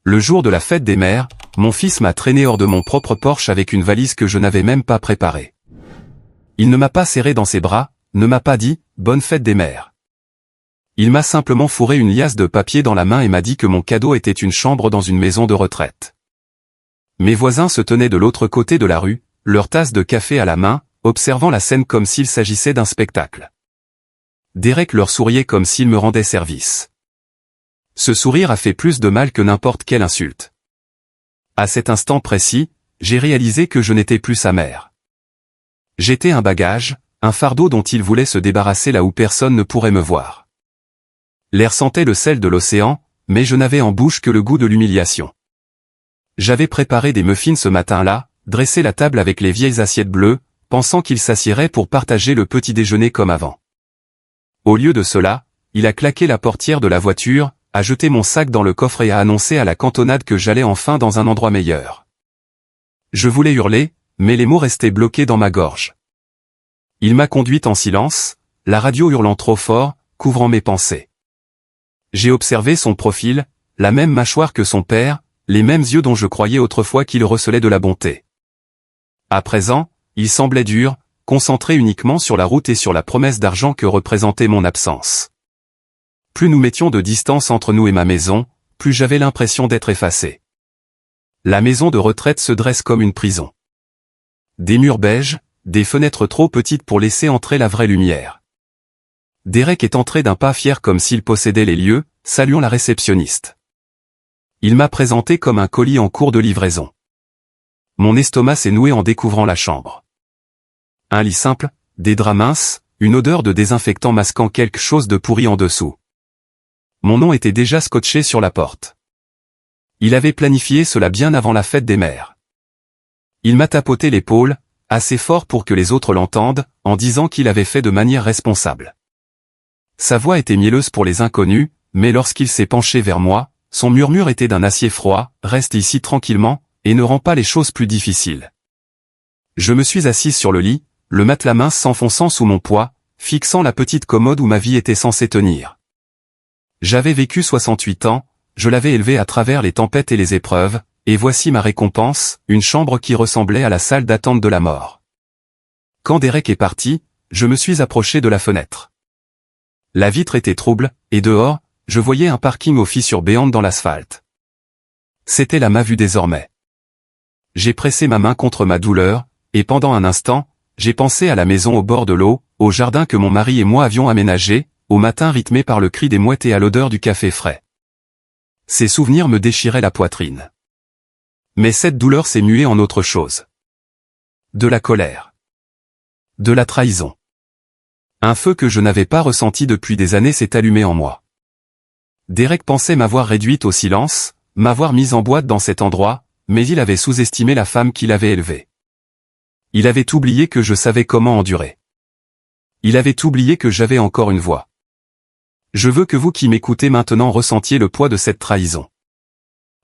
Le jour de la fête des mères, mon fils m'a traîné hors de mon propre Porsche avec une valise que je n'avais même pas préparée. Il ne m'a pas serré dans ses bras, ne m'a pas dit « Bonne fête des mères ». Il m'a simplement fourré une liasse de papier dans la main et m'a dit que mon cadeau était une chambre dans une maison de retraite. Mes voisins se tenaient de l'autre côté de la rue, leur tasse de café à la main, observant la scène comme s'il s'agissait d'un spectacle. Derek leur souriait comme s'il me rendait service. Ce sourire a fait plus de mal que n'importe quelle insulte. À cet instant précis, j'ai réalisé que je n'étais plus sa mère. J'étais un bagage, un fardeau dont il voulait se débarrasser là où personne ne pourrait me voir. L'air sentait le sel de l'océan, mais je n'avais en bouche que le goût de l'humiliation. J'avais préparé des muffins ce matin-là, dressé la table avec les vieilles assiettes bleues, pensant qu'il s'assierait pour partager le petit déjeuner comme avant. Au lieu de cela, il a claqué la portière de la voiture, a jeté mon sac dans le coffre et a annoncé à la cantonade que j'allais enfin dans un endroit meilleur. Je voulais hurler, mais les mots restaient bloqués dans ma gorge. Il m'a conduite en silence, la radio hurlant trop fort, couvrant mes pensées. J'ai observé son profil, la même mâchoire que son père, les mêmes yeux dont je croyais autrefois qu'il recelait de la bonté. À présent, il semblait dur, concentré uniquement sur la route et sur la promesse d'argent que représentait mon absence. Plus nous mettions de distance entre nous et ma maison, plus j'avais l'impression d'être effacé. La maison de retraite se dresse comme une prison. Des murs beiges, des fenêtres trop petites pour laisser entrer la vraie lumière. Derek est entré d'un pas fier comme s'il possédait les lieux, saluant la réceptionniste. Il m'a présenté comme un colis en cours de livraison. Mon estomac s'est noué en découvrant la chambre. Un lit simple, des draps minces, une odeur de désinfectant masquant quelque chose de pourri en dessous. Mon nom était déjà scotché sur la porte. Il avait planifié cela bien avant la fête des mères. Il m'a tapoté l'épaule, assez fort pour que les autres l'entendent, en disant qu'il avait fait de manière responsable. Sa voix était mielleuse pour les inconnus, mais lorsqu'il s'est penché vers moi, son murmure était d'un acier froid, « Reste ici tranquillement, et ne rend pas les choses plus difficiles. » Je me suis assise sur le lit, le matelas mince s'enfonçant sous mon poids, fixant la petite commode où ma vie était censée tenir. J'avais vécu 68 ans, je l'avais élevé à travers les tempêtes et les épreuves, et voici ma récompense, une chambre qui ressemblait à la salle d'attente de la mort. Quand Derek est parti, je me suis approché de la fenêtre. La vitre était trouble, et dehors, je voyais un parking aux fissures béantes dans l'asphalte. C'était là ma vue désormais. J'ai pressé ma main contre ma douleur, et pendant un instant, j'ai pensé à la maison au bord de l'eau, au jardin que mon mari et moi avions aménagé, au matin rythmé par le cri des mouettes et à l'odeur du café frais. Ces souvenirs me déchiraient la poitrine. Mais cette douleur s'est muée en autre chose. De la colère. De la trahison. Un feu que je n'avais pas ressenti depuis des années s'est allumé en moi. Derek pensait m'avoir réduite au silence, m'avoir mise en boîte dans cet endroit, mais il avait sous-estimé la femme qu'il avait élevée. Il avait oublié que je savais comment endurer. Il avait oublié que j'avais encore une voix. Je veux que vous qui m'écoutez maintenant ressentiez le poids de cette trahison.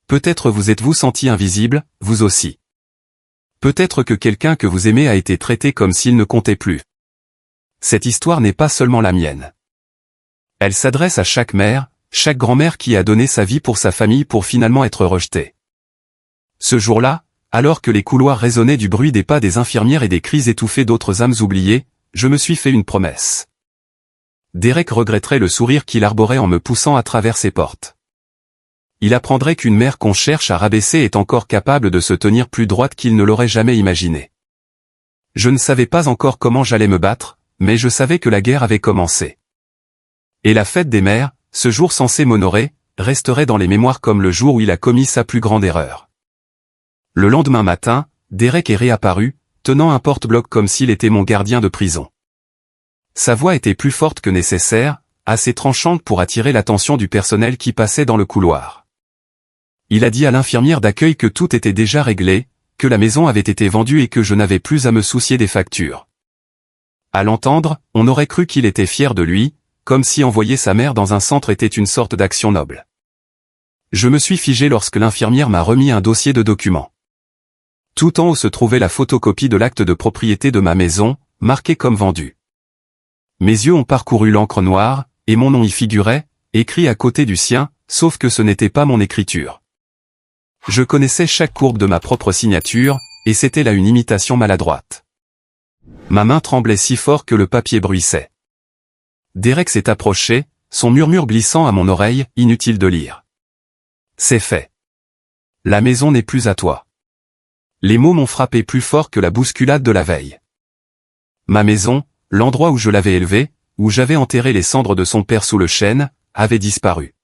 Peut-être vous êtes-vous senti invisible, vous aussi. Peut-être que quelqu'un que vous aimez a été traité comme s'il ne comptait plus. Cette histoire n'est pas seulement la mienne. Elle s'adresse à chaque mère, chaque grand-mère qui a donné sa vie pour sa famille pour finalement être rejetée. Ce jour-là, alors que les couloirs résonnaient du bruit des pas des infirmières et des cris étouffés d'autres âmes oubliées, je me suis fait une promesse. Derek regretterait le sourire qu'il arborait en me poussant à travers ses portes. Il apprendrait qu'une mère qu'on cherche à rabaisser est encore capable de se tenir plus droite qu'il ne l'aurait jamais imaginé. Je ne savais pas encore comment j'allais me battre, mais je savais que la guerre avait commencé. Et la fête des mères, ce jour censé m'honorer, resterait dans les mémoires comme le jour où il a commis sa plus grande erreur. Le lendemain matin, Derek est réapparu, tenant un porte-bloc comme s'il était mon gardien de prison. Sa voix était plus forte que nécessaire, assez tranchante pour attirer l'attention du personnel qui passait dans le couloir. Il a dit à l'infirmière d'accueil que tout était déjà réglé, que la maison avait été vendue et que je n'avais plus à me soucier des factures. À l'entendre, on aurait cru qu'il était fier de lui, comme si envoyer sa mère dans un centre était une sorte d'action noble. Je me suis figé lorsque l'infirmière m'a remis un dossier de documents. Tout en haut se trouvait la photocopie de l'acte de propriété de ma maison, marqué comme vendu. Mes yeux ont parcouru l'encre noire, et mon nom y figurait, écrit à côté du sien, sauf que ce n'était pas mon écriture. Je connaissais chaque courbe de ma propre signature, et c'était là une imitation maladroite. Ma main tremblait si fort que le papier bruissait. Derek s'est approché, son murmure glissant à mon oreille, inutile de lire. C'est fait. La maison n'est plus à toi. Les mots m'ont frappé plus fort que la bousculade de la veille. Ma maison, l'endroit où je l'avais élevée, où j'avais enterré les cendres de son père sous le chêne, avait disparu.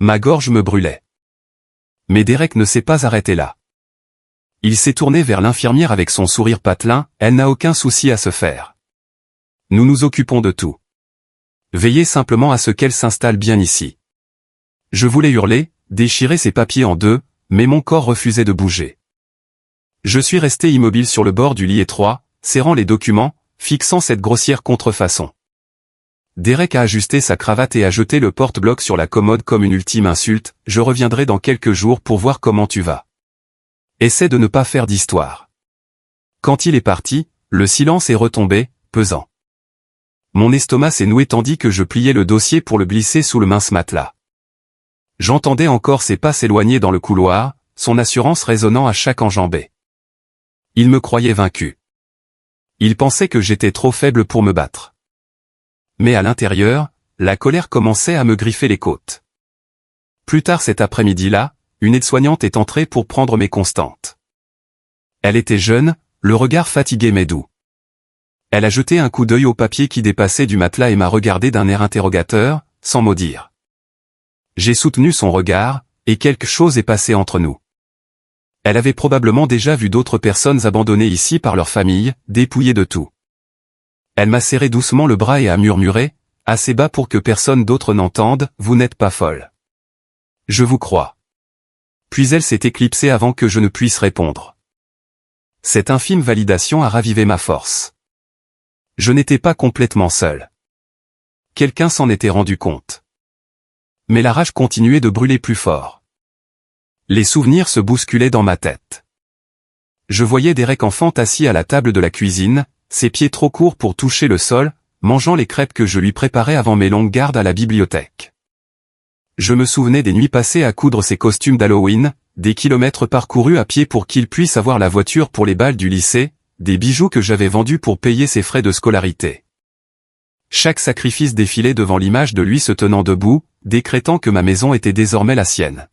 Ma gorge me brûlait. Mais Derek ne s'est pas arrêté là. Il s'est tourné vers l'infirmière avec son sourire patelin, elle n'a aucun souci à se faire. Nous nous occupons de tout. Veillez simplement à ce qu'elle s'installe bien ici. Je voulais hurler, déchirer ses papiers en deux, mais mon corps refusait de bouger. Je suis resté immobile sur le bord du lit étroit, serrant les documents, fixant cette grossière contrefaçon. Derek a ajusté sa cravate et a jeté le porte-bloc sur la commode comme une ultime insulte, je reviendrai dans quelques jours pour voir comment tu vas. Essaie de ne pas faire d'histoire. Quand il est parti, le silence est retombé, pesant. Mon estomac s'est noué tandis que je pliais le dossier pour le glisser sous le mince matelas. J'entendais encore ses pas s'éloigner dans le couloir, son assurance résonnant à chaque enjambée. Il me croyait vaincu. Il pensait que j'étais trop faible pour me battre. Mais à l'intérieur, la colère commençait à me griffer les côtes. Plus tard cet après-midi-là, une aide-soignante est entrée pour prendre mes constantes. Elle était jeune, le regard fatigué mais doux. Elle a jeté un coup d'œil au papier qui dépassait du matelas et m'a regardé d'un air interrogateur, sans mot dire. J'ai soutenu son regard, et quelque chose est passé entre nous. Elle avait probablement déjà vu d'autres personnes abandonnées ici par leur famille, dépouillées de tout. Elle m'a serré doucement le bras et a murmuré, assez bas pour que personne d'autre n'entende, vous n'êtes pas folle. Je vous crois. Puis elle s'est éclipsée avant que je ne puisse répondre. Cette infime validation a ravivé ma force. Je n'étais pas complètement seul. Quelqu'un s'en était rendu compte. Mais la rage continuait de brûler plus fort. Les souvenirs se bousculaient dans ma tête. Je voyais Derek enfant assis à la table de la cuisine, ses pieds trop courts pour toucher le sol, mangeant les crêpes que je lui préparais avant mes longues gardes à la bibliothèque. Je me souvenais des nuits passées à coudre ses costumes d'Halloween, des kilomètres parcourus à pied pour qu'il puisse avoir la voiture pour les bals du lycée, des bijoux que j'avais vendus pour payer ses frais de scolarité. Chaque sacrifice défilait devant l'image de lui se tenant debout, décrétant que ma maison était désormais la sienne.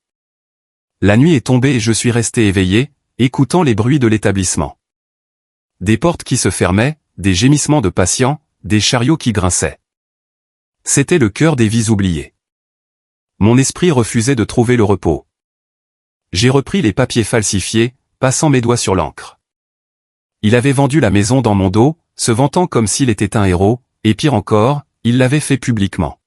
La nuit est tombée et je suis resté éveillé, écoutant les bruits de l'établissement. Des portes qui se fermaient, des gémissements de patients, des chariots qui grinçaient. C'était le cœur des vies oubliées. Mon esprit refusait de trouver le repos. J'ai repris les papiers falsifiés, passant mes doigts sur l'encre. Il avait vendu la maison dans mon dos, se vantant comme s'il était un héros, et pire encore, il l'avait fait publiquement.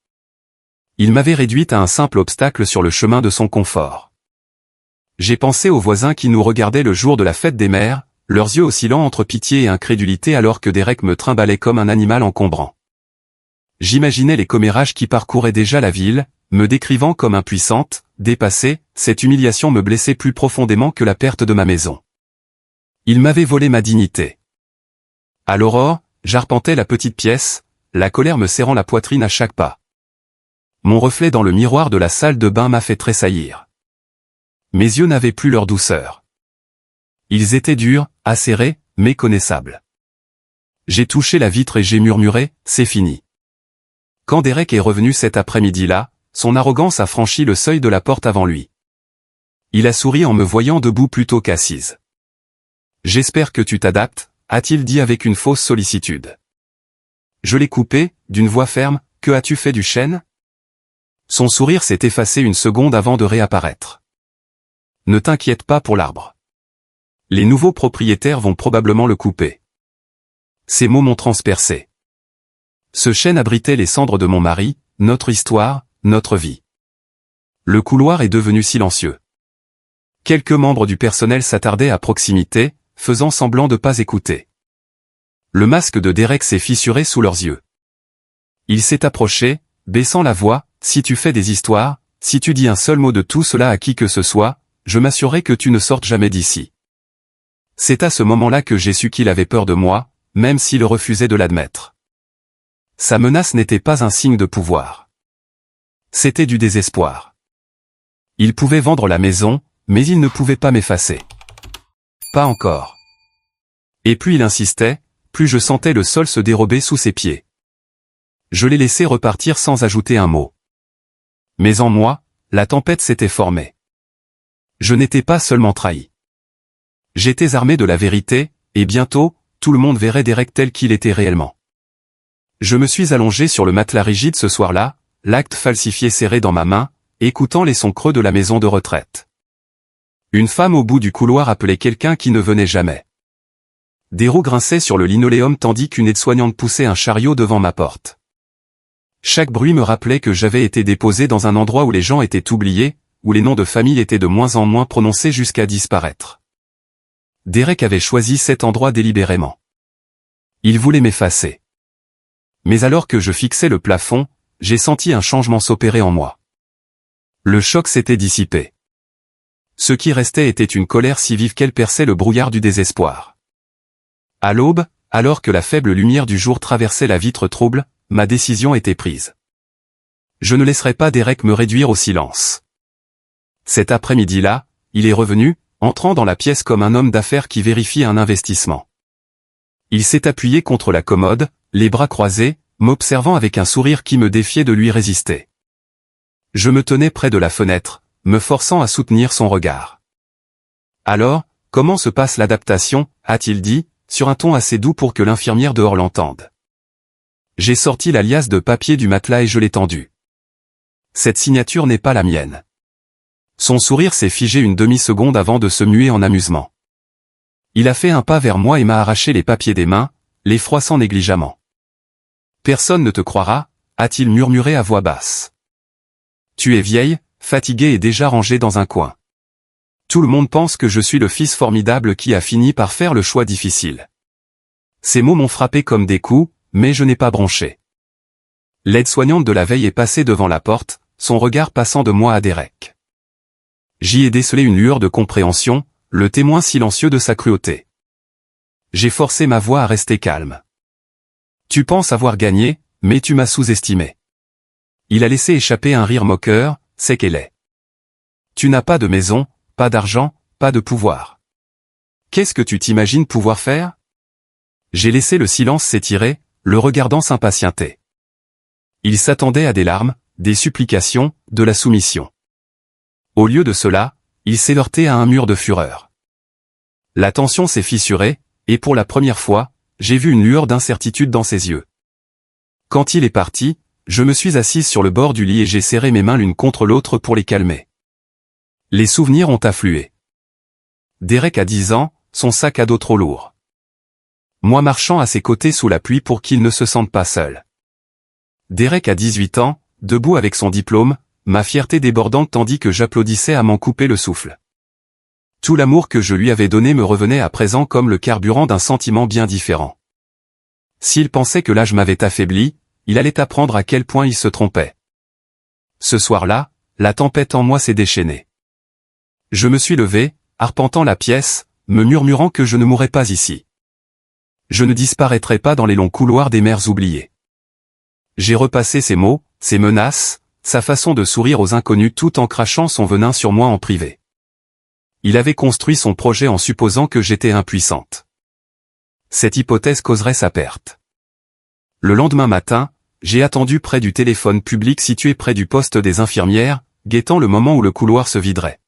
Il m'avait réduite à un simple obstacle sur le chemin de son confort. J'ai pensé aux voisins qui nous regardaient le jour de la fête des mères, leurs yeux oscillant entre pitié et incrédulité alors que Derek me trimballait comme un animal encombrant. J'imaginais les commérages qui parcouraient déjà la ville, me décrivant comme impuissante, dépassée, cette humiliation me blessait plus profondément que la perte de ma maison. Il m'avait volé ma dignité. À l'aurore, j'arpentais la petite pièce, la colère me serrant la poitrine à chaque pas. Mon reflet dans le miroir de la salle de bain m'a fait tressaillir. Mes yeux n'avaient plus leur douceur. Ils étaient durs, acérés, méconnaissables. J'ai touché la vitre et j'ai murmuré, c'est fini. Quand Derek est revenu cet après-midi-là, son arrogance a franchi le seuil de la porte avant lui. Il a souri en me voyant debout plutôt qu'assise. J'espère que tu t'adaptes, a-t-il dit avec une fausse sollicitude. Je l'ai coupé, d'une voix ferme, que as-tu fait du chêne? Son sourire s'est effacé une seconde avant de réapparaître. Ne t'inquiète pas pour l'arbre. Les nouveaux propriétaires vont probablement le couper. Ces mots m'ont transpercé. Ce chêne abritait les cendres de mon mari, notre histoire, notre vie. Le couloir est devenu silencieux. Quelques membres du personnel s'attardaient à proximité, faisant semblant de pas écouter. Le masque de Derek s'est fissuré sous leurs yeux. Il s'est approché, baissant la voix, si tu fais des histoires, si tu dis un seul mot de tout cela à qui que ce soit, je m'assurerai que tu ne sortes jamais d'ici. C'est à ce moment-là que j'ai su qu'il avait peur de moi, même s'il refusait de l'admettre. Sa menace n'était pas un signe de pouvoir. C'était du désespoir. Il pouvait vendre la maison, mais il ne pouvait pas m'effacer. Pas encore. Et plus il insistait, plus je sentais le sol se dérober sous ses pieds. Je l'ai laissé repartir sans ajouter un mot. Mais en moi, la tempête s'était formée. Je n'étais pas seulement trahi. J'étais armé de la vérité, et bientôt, tout le monde verrait Derek tel qu'il était réellement. Je me suis allongé sur le matelas rigide ce soir-là, l'acte falsifié serré dans ma main, écoutant les sons creux de la maison de retraite. Une femme au bout du couloir appelait quelqu'un qui ne venait jamais. Des roues grinçaient sur le linoléum tandis qu'une aide-soignante poussait un chariot devant ma porte. Chaque bruit me rappelait que j'avais été déposé dans un endroit où les gens étaient oubliés, où les noms de famille étaient de moins en moins prononcés jusqu'à disparaître. Derek avait choisi cet endroit délibérément. Il voulait m'effacer. Mais alors que je fixais le plafond, j'ai senti un changement s'opérer en moi. Le choc s'était dissipé. Ce qui restait était une colère si vive qu'elle perçait le brouillard du désespoir. À l'aube, alors que la faible lumière du jour traversait la vitre trouble, ma décision était prise. Je ne laisserai pas Derek me réduire au silence. Cet après-midi-là, il est revenu, entrant dans la pièce comme un homme d'affaires qui vérifie un investissement. Il s'est appuyé contre la commode, les bras croisés, m'observant avec un sourire qui me défiait de lui résister. Je me tenais près de la fenêtre, me forçant à soutenir son regard. « Alors, comment se passe l'adaptation » a-t-il dit, sur un ton assez doux pour que l'infirmière dehors l'entende. J'ai sorti la liasse de papier du matelas et je l'ai tendue. Cette signature n'est pas la mienne. Son sourire s'est figé une demi-seconde avant de se muer en amusement. Il a fait un pas vers moi et m'a arraché les papiers des mains, les froissant négligemment. « Personne ne te croira » a-t-il murmuré à voix basse. « Tu es vieille, fatiguée et déjà rangée dans un coin. Tout le monde pense que je suis le fils formidable qui a fini par faire le choix difficile. » Ces mots m'ont frappé comme des coups, mais je n'ai pas bronché. L'aide-soignante de la veille est passée devant la porte, son regard passant de moi à Derek. J'y ai décelé une lueur de compréhension, le témoin silencieux de sa cruauté. J'ai forcé ma voix à rester calme. « Tu penses avoir gagné, mais tu m'as sous-estimé. » Il a laissé échapper un rire moqueur, c'est qu'elle est. « Tu n'as pas de maison, pas d'argent, pas de pouvoir. Qu'est-ce que tu t'imagines pouvoir faire ?» J'ai laissé le silence s'étirer, le regardant s'impatienter. Il s'attendait à des larmes, des supplications, de la soumission. Au lieu de cela, il s'est heurté à un mur de fureur. La tension s'est fissurée, et pour la première fois, j'ai vu une lueur d'incertitude dans ses yeux. Quand il est parti, je me suis assise sur le bord du lit et j'ai serré mes mains l'une contre l'autre pour les calmer. Les souvenirs ont afflué. Derek a 10 ans, son sac à dos trop lourd. Moi marchant à ses côtés sous la pluie pour qu'il ne se sente pas seul. Derek a 18 ans, debout avec son diplôme, ma fierté débordante tandis que j'applaudissais à m'en couper le souffle. Tout l'amour que je lui avais donné me revenait à présent comme le carburant d'un sentiment bien différent. S'il pensait que l'âge m'avait affaibli, il allait apprendre à quel point il se trompait. Ce soir-là, la tempête en moi s'est déchaînée. Je me suis levé, arpentant la pièce, me murmurant que je ne mourrais pas ici. Je ne disparaîtrai pas dans les longs couloirs des mers oubliées. J'ai repassé ses mots, ses menaces, sa façon de sourire aux inconnus tout en crachant son venin sur moi en privé. Il avait construit son projet en supposant que j'étais impuissante. Cette hypothèse causerait sa perte. Le lendemain matin, j'ai attendu près du téléphone public situé près du poste des infirmières, guettant le moment où le couloir se viderait.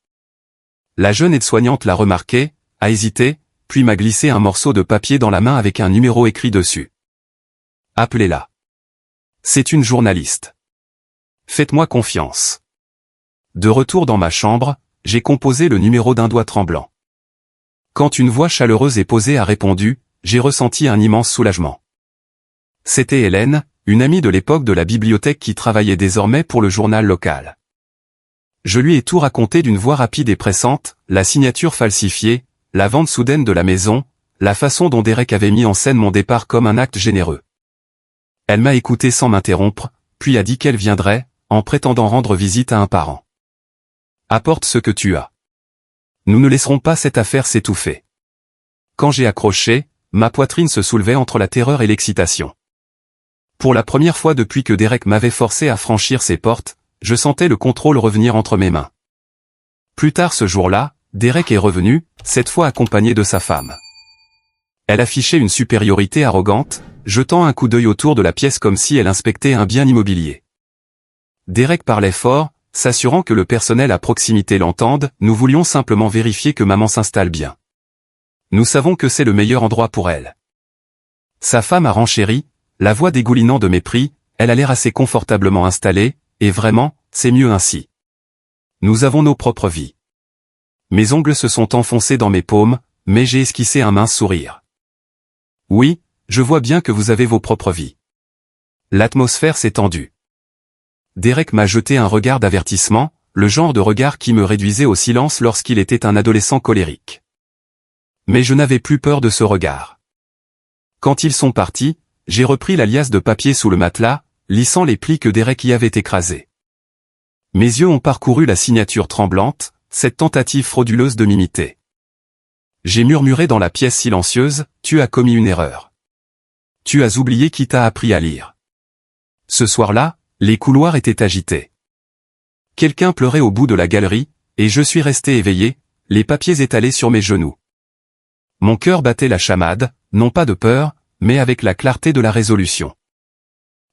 La jeune aide-soignante l'a remarqué, a hésité, puis m'a glissé un morceau de papier dans la main avec un numéro écrit dessus. Appelez-la. C'est une journaliste. Faites-moi confiance. De retour dans ma chambre, j'ai composé le numéro d'un doigt tremblant. Quand une voix chaleureuse et posée a répondu, j'ai ressenti un immense soulagement. C'était Hélène, une amie de l'époque de la bibliothèque qui travaillait désormais pour le journal local. Je lui ai tout raconté d'une voix rapide et pressante, la signature falsifiée, la vente soudaine de la maison, la façon dont Derek avait mis en scène mon départ comme un acte généreux. Elle m'a écouté sans m'interrompre, puis a dit qu'elle viendrait, en prétendant rendre visite à un parent. Apporte ce que tu as. Nous ne laisserons pas cette affaire s'étouffer. Quand j'ai accroché, ma poitrine se soulevait entre la terreur et l'excitation. Pour la première fois depuis que Derek m'avait forcé à franchir ses portes, je sentais le contrôle revenir entre mes mains. Plus tard ce jour-là, Derek est revenu, cette fois accompagné de sa femme. Elle affichait une supériorité arrogante, jetant un coup d'œil autour de la pièce comme si elle inspectait un bien immobilier. Derek parlait fort, s'assurant que le personnel à proximité l'entende. Nous voulions simplement vérifier que maman s'installe bien. Nous savons que c'est le meilleur endroit pour elle. Sa femme a renchéri, la voix dégoulinant de mépris. Elle a l'air assez confortablement installée, et vraiment, c'est mieux ainsi. Nous avons nos propres vies. Mes ongles se sont enfoncés dans mes paumes, mais j'ai esquissé un mince sourire. Oui, je vois bien que vous avez vos propres vies. L'atmosphère s'est tendue. Derek m'a jeté un regard d'avertissement, le genre de regard qui me réduisait au silence lorsqu'il était un adolescent colérique. Mais je n'avais plus peur de ce regard. Quand ils sont partis, j'ai repris la liasse de papier sous le matelas, lissant les plis que Derek y avait écrasés. Mes yeux ont parcouru la signature tremblante, cette tentative frauduleuse de m'imiter. J'ai murmuré dans la pièce silencieuse, « Tu as commis une erreur. Tu as oublié qui t'a appris à lire. » Ce soir-là, les couloirs étaient agités. Quelqu'un pleurait au bout de la galerie, et je suis resté éveillé, les papiers étalés sur mes genoux. Mon cœur battait la chamade, non pas de peur, mais avec la clarté de la résolution.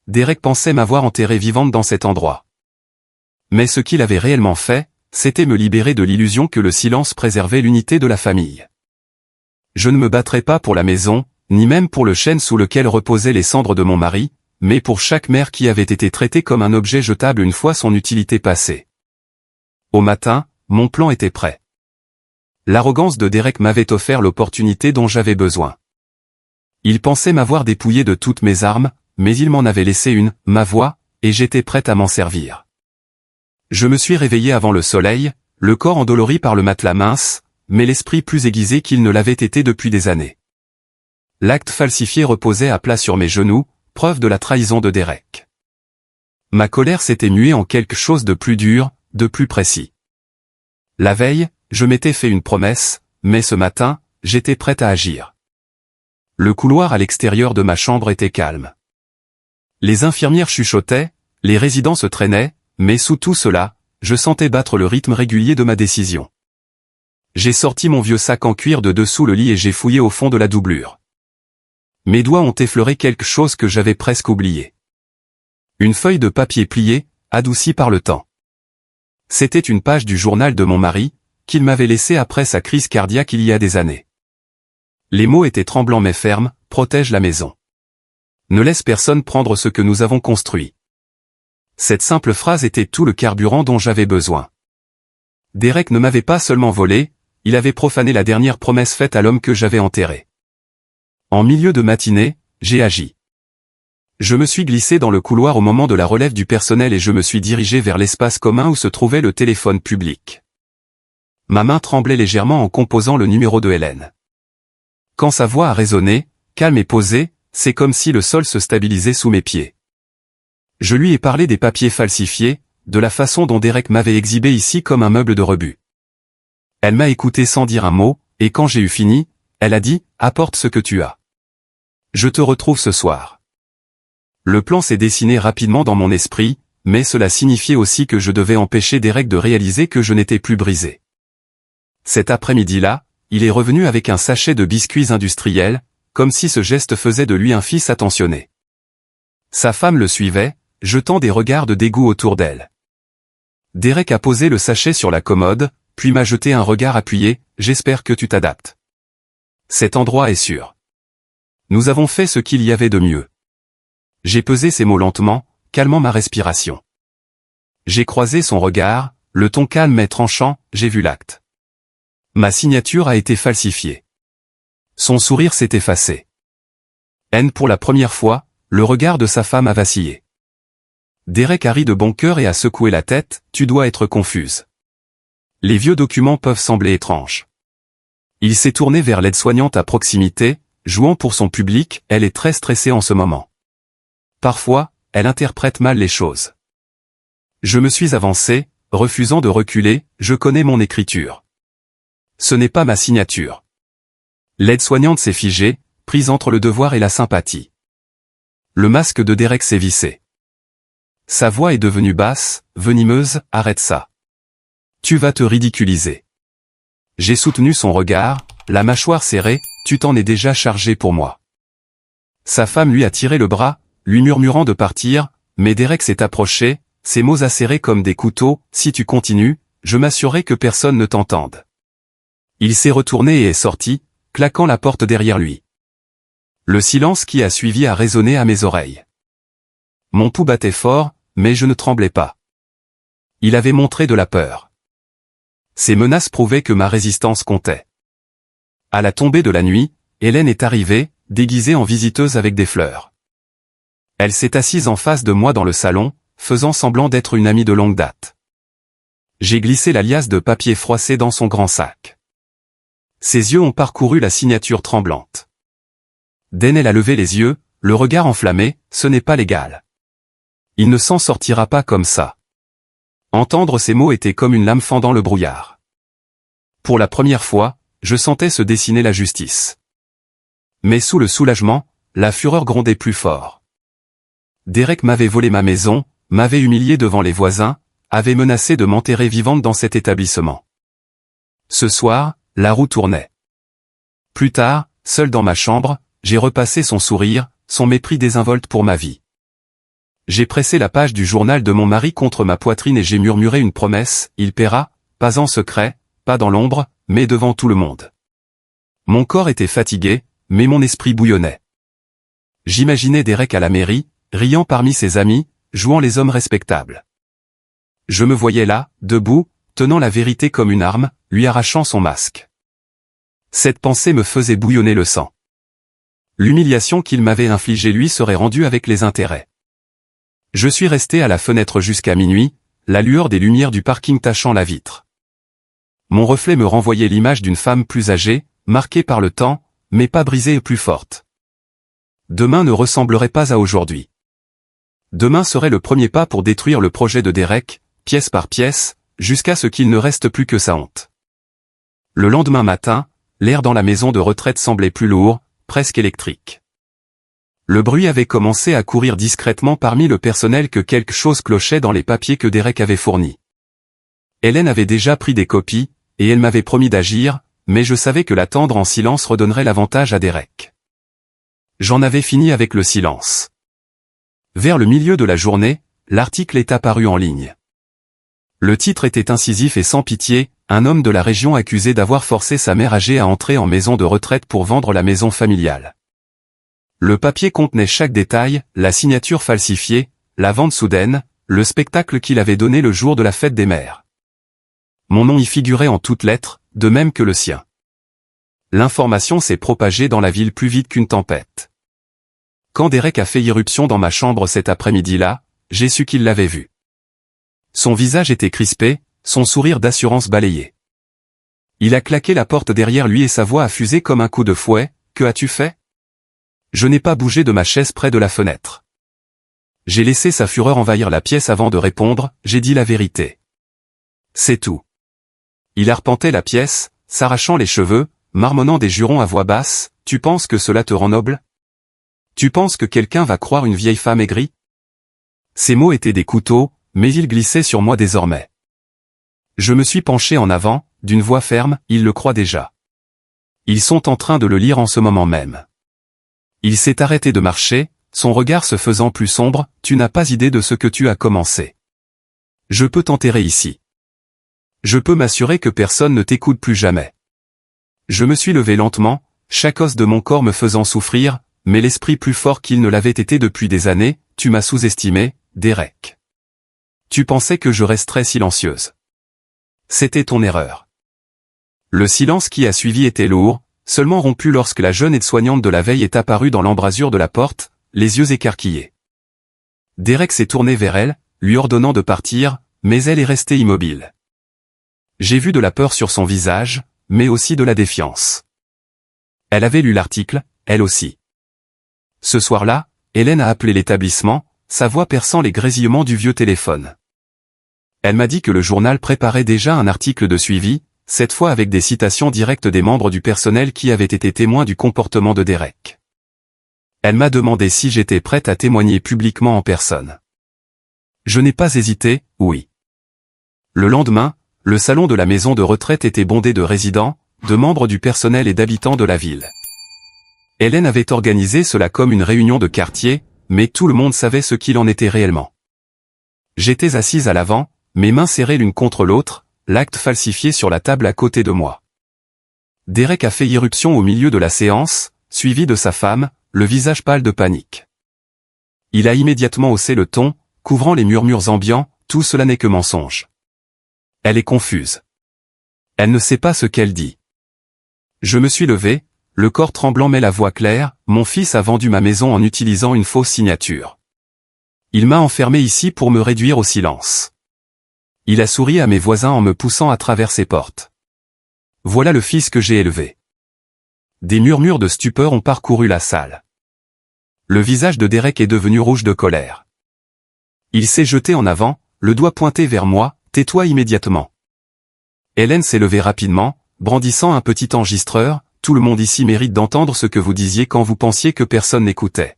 Derek pensait m'avoir enterré vivante dans cet endroit. Mais ce qu'il avait réellement fait, c'était me libérer de l'illusion que le silence préservait l'unité de la famille. Je ne me battrais pas pour la maison, ni même pour le chêne sous lequel reposaient les cendres de mon mari, mais pour chaque mère qui avait été traitée comme un objet jetable une fois son utilité passée. Au matin, mon plan était prêt. L'arrogance de Derek m'avait offert l'opportunité dont j'avais besoin. Il pensait m'avoir dépouillé de toutes mes armes, mais il m'en avait laissé une, ma voix, et j'étais prête à m'en servir. Je me suis réveillé avant le soleil, le corps endolori par le matelas mince, mais l'esprit plus aiguisé qu'il ne l'avait été depuis des années. L'acte falsifié reposait à plat sur mes genoux, preuve de la trahison de Derek. Ma colère s'était muée en quelque chose de plus dur, de plus précis. La veille, je m'étais fait une promesse, mais ce matin, j'étais prête à agir. Le couloir à l'extérieur de ma chambre était calme. Les infirmières chuchotaient, les résidents se traînaient, mais sous tout cela, je sentais battre le rythme régulier de ma décision. J'ai sorti mon vieux sac en cuir de dessous le lit et j'ai fouillé au fond de la doublure. Mes doigts ont effleuré quelque chose que j'avais presque oublié. Une feuille de papier pliée, adoucie par le temps. C'était une page du journal de mon mari, qu'il m'avait laissé après sa crise cardiaque il y a des années. Les mots étaient tremblants mais fermes, « Protège la maison. Ne laisse personne prendre ce que nous avons construit. » Cette simple phrase était tout le carburant dont j'avais besoin. Derek ne m'avait pas seulement volé, il avait profané la dernière promesse faite à l'homme que j'avais enterré. En milieu de matinée, j'ai agi. Je me suis glissé dans le couloir au moment de la relève du personnel et je me suis dirigé vers l'espace commun où se trouvait le téléphone public. Ma main tremblait légèrement en composant le numéro de Hélène. Quand sa voix a résonné, calme et posée, c'est comme si le sol se stabilisait sous mes pieds. Je lui ai parlé des papiers falsifiés, de la façon dont Derek m'avait exhibé ici comme un meuble de rebut. Elle m'a écouté sans dire un mot, et quand j'ai eu fini, elle a dit « Apporte ce que tu as. Je te retrouve ce soir. » Le plan s'est dessiné rapidement dans mon esprit, mais cela signifiait aussi que je devais empêcher Derek de réaliser que je n'étais plus brisé. Cet après-midi-là, il est revenu avec un sachet de biscuits industriels, comme si ce geste faisait de lui un fils attentionné. Sa femme le suivait, jetant des regards de dégoût autour d'elle. Derek a posé le sachet sur la commode, puis m'a jeté un regard appuyé, « J'espère que tu t'adaptes. Cet endroit est sûr. Nous avons fait ce qu'il y avait de mieux. » J'ai pesé ces mots lentement, calmant ma respiration. J'ai croisé son regard, le ton calme mais tranchant, j'ai vu l'acte. Ma signature a été falsifiée. Son sourire s'est effacé. Pour la première fois, le regard de sa femme a vacillé. Derek a ri de bon cœur et a secoué la tête, « Tu dois être confuse. Les vieux documents peuvent sembler étranges. » Il s'est tourné vers l'aide-soignante à proximité, jouant pour son public, elle est très stressée en ce moment. Parfois, elle interprète mal les choses. Je me suis avancé, refusant de reculer, je connais mon écriture. Ce n'est pas ma signature. L'aide-soignante s'est figée, prise entre le devoir et la sympathie. Le masque de Derek s'est vissé. Sa voix est devenue basse, venimeuse, arrête ça. Tu vas te ridiculiser. J'ai soutenu son regard, la mâchoire serrée, tu t'en es déjà chargé pour moi. Sa femme lui a tiré le bras, lui murmurant de partir, mais Derek s'est approché, ses mots acérés comme des couteaux, si tu continues, je m'assurerai que personne ne t'entende. Il s'est retourné et est sorti, claquant la porte derrière lui. Le silence qui a suivi a résonné à mes oreilles. Mon pouls battait fort, mais je ne tremblais pas. Il avait montré de la peur. Ces menaces prouvaient que ma résistance comptait. À la tombée de la nuit, Hélène est arrivée, déguisée en visiteuse avec des fleurs. Elle s'est assise en face de moi dans le salon, faisant semblant d'être une amie de longue date. J'ai glissé la liasse de papier froissé dans son grand sac. Ses yeux ont parcouru la signature tremblante. Dennell a levé les yeux, le regard enflammé, ce n'est pas légal. Il ne s'en sortira pas comme ça. Entendre ces mots était comme une lame fendant le brouillard. Pour la première fois, je sentais se dessiner la justice. Mais sous le soulagement, la fureur grondait plus fort. Derek m'avait volé ma maison, m'avait humilié devant les voisins, avait menacé de m'enterrer vivante dans cet établissement. Ce soir, la roue tournait. Plus tard, seul dans ma chambre, j'ai repassé son sourire, son mépris désinvolte pour ma vie. J'ai pressé la page du journal de mon mari contre ma poitrine et j'ai murmuré une promesse, il paiera, pas en secret, pas dans l'ombre, mais devant tout le monde. Mon corps était fatigué, mais mon esprit bouillonnait. J'imaginais Derek à la mairie, riant parmi ses amis, jouant les hommes respectables. Je me voyais là, debout, tenant la vérité comme une arme, lui arrachant son masque. Cette pensée me faisait bouillonner le sang. L'humiliation qu'il m'avait infligée lui serait rendue avec les intérêts. Je suis resté à la fenêtre jusqu'à minuit, la lueur des lumières du parking tachant la vitre. Mon reflet me renvoyait l'image d'une femme plus âgée, marquée par le temps, mais pas brisée et plus forte. Demain ne ressemblerait pas à aujourd'hui. Demain serait le premier pas pour détruire le projet de Derek, pièce par pièce, jusqu'à ce qu'il ne reste plus que sa honte. Le lendemain matin, l'air dans la maison de retraite semblait plus lourd, presque électrique. Le bruit avait commencé à courir discrètement parmi le personnel que quelque chose clochait dans les papiers que Derek avait fournis. Hélène avait déjà pris des copies, et elle m'avait promis d'agir, mais je savais que l'attendre en silence redonnerait l'avantage à Derek. J'en avais fini avec le silence. Vers le milieu de la journée, l'article est apparu en ligne. Le titre était incisif et sans pitié, un homme de la région accusé d'avoir forcé sa mère âgée à entrer en maison de retraite pour vendre la maison familiale. Le papier contenait chaque détail, la signature falsifiée, la vente soudaine, le spectacle qu'il avait donné le jour de la fête des mères. Mon nom y figurait en toutes lettres, de même que le sien. L'information s'est propagée dans la ville plus vite qu'une tempête. Quand Derek a fait irruption dans ma chambre cet après-midi-là, j'ai su qu'il l'avait vu. Son visage était crispé, son sourire d'assurance balayé. Il a claqué la porte derrière lui et sa voix a fusé comme un coup de fouet, « Que as-tu fait ?» Je n'ai pas bougé de ma chaise près de la fenêtre. J'ai laissé sa fureur envahir la pièce avant de répondre, j'ai dit la vérité. C'est tout. Il arpentait la pièce, s'arrachant les cheveux, marmonnant des jurons à voix basse, « Tu penses que cela te rend noble ? Tu penses que quelqu'un va croire une vieille femme aigrie ?» Ces mots étaient des couteaux, mais ils glissaient sur moi désormais. Je me suis penché en avant, d'une voix ferme, ils le croient déjà. Ils sont en train de le lire en ce moment même. Il s'est arrêté de marcher, son regard se faisant plus sombre, tu n'as pas idée de ce que tu as commencé. Je peux t'enterrer ici. Je peux m'assurer que personne ne t'écoute plus jamais. Je me suis levé lentement, chaque os de mon corps me faisant souffrir, mais l'esprit plus fort qu'il ne l'avait été depuis des années, tu m'as sous-estimé, Derek. Tu pensais que je resterais silencieuse. C'était ton erreur. Le silence qui a suivi était lourd, seulement rompu lorsque la jeune aide-soignante de la veille est apparue dans l'embrasure de la porte, les yeux écarquillés. Derek s'est tourné vers elle, lui ordonnant de partir, mais elle est restée immobile. J'ai vu de la peur sur son visage, mais aussi de la défiance. Elle avait lu l'article, elle aussi. Ce soir-là, Hélène a appelé l'établissement, sa voix perçant les grésillements du vieux téléphone. Elle m'a dit que le journal préparait déjà un article de suivi, cette fois avec des citations directes des membres du personnel qui avaient été témoins du comportement de Derek. Elle m'a demandé si j'étais prête à témoigner publiquement en personne. Je n'ai pas hésité, oui. Le lendemain, le salon de la maison de retraite était bondé de résidents, de membres du personnel et d'habitants de la ville. Hélène avait organisé cela comme une réunion de quartier, mais tout le monde savait ce qu'il en était réellement. J'étais assise à l'avant, mes mains serrées l'une contre l'autre, l'acte falsifié sur la table à côté de moi. Derek a fait irruption au milieu de la séance, suivi de sa femme, le visage pâle de panique. Il a immédiatement haussé le ton, couvrant les murmures ambiants, tout cela n'est que mensonge. Elle est confuse. Elle ne sait pas ce qu'elle dit. Je me suis levé, le corps tremblant mais la voix claire, mon fils a vendu ma maison en utilisant une fausse signature. Il m'a enfermé ici pour me réduire au silence. Il a souri à mes voisins en me poussant à travers ses portes. Voilà le fils que j'ai élevé. Des murmures de stupeur ont parcouru la salle. Le visage de Derek est devenu rouge de colère. Il s'est jeté en avant, le doigt pointé vers moi, tais-toi immédiatement. Hélène s'est levée rapidement, brandissant un petit enregistreur, tout le monde ici mérite d'entendre ce que vous disiez quand vous pensiez que personne n'écoutait.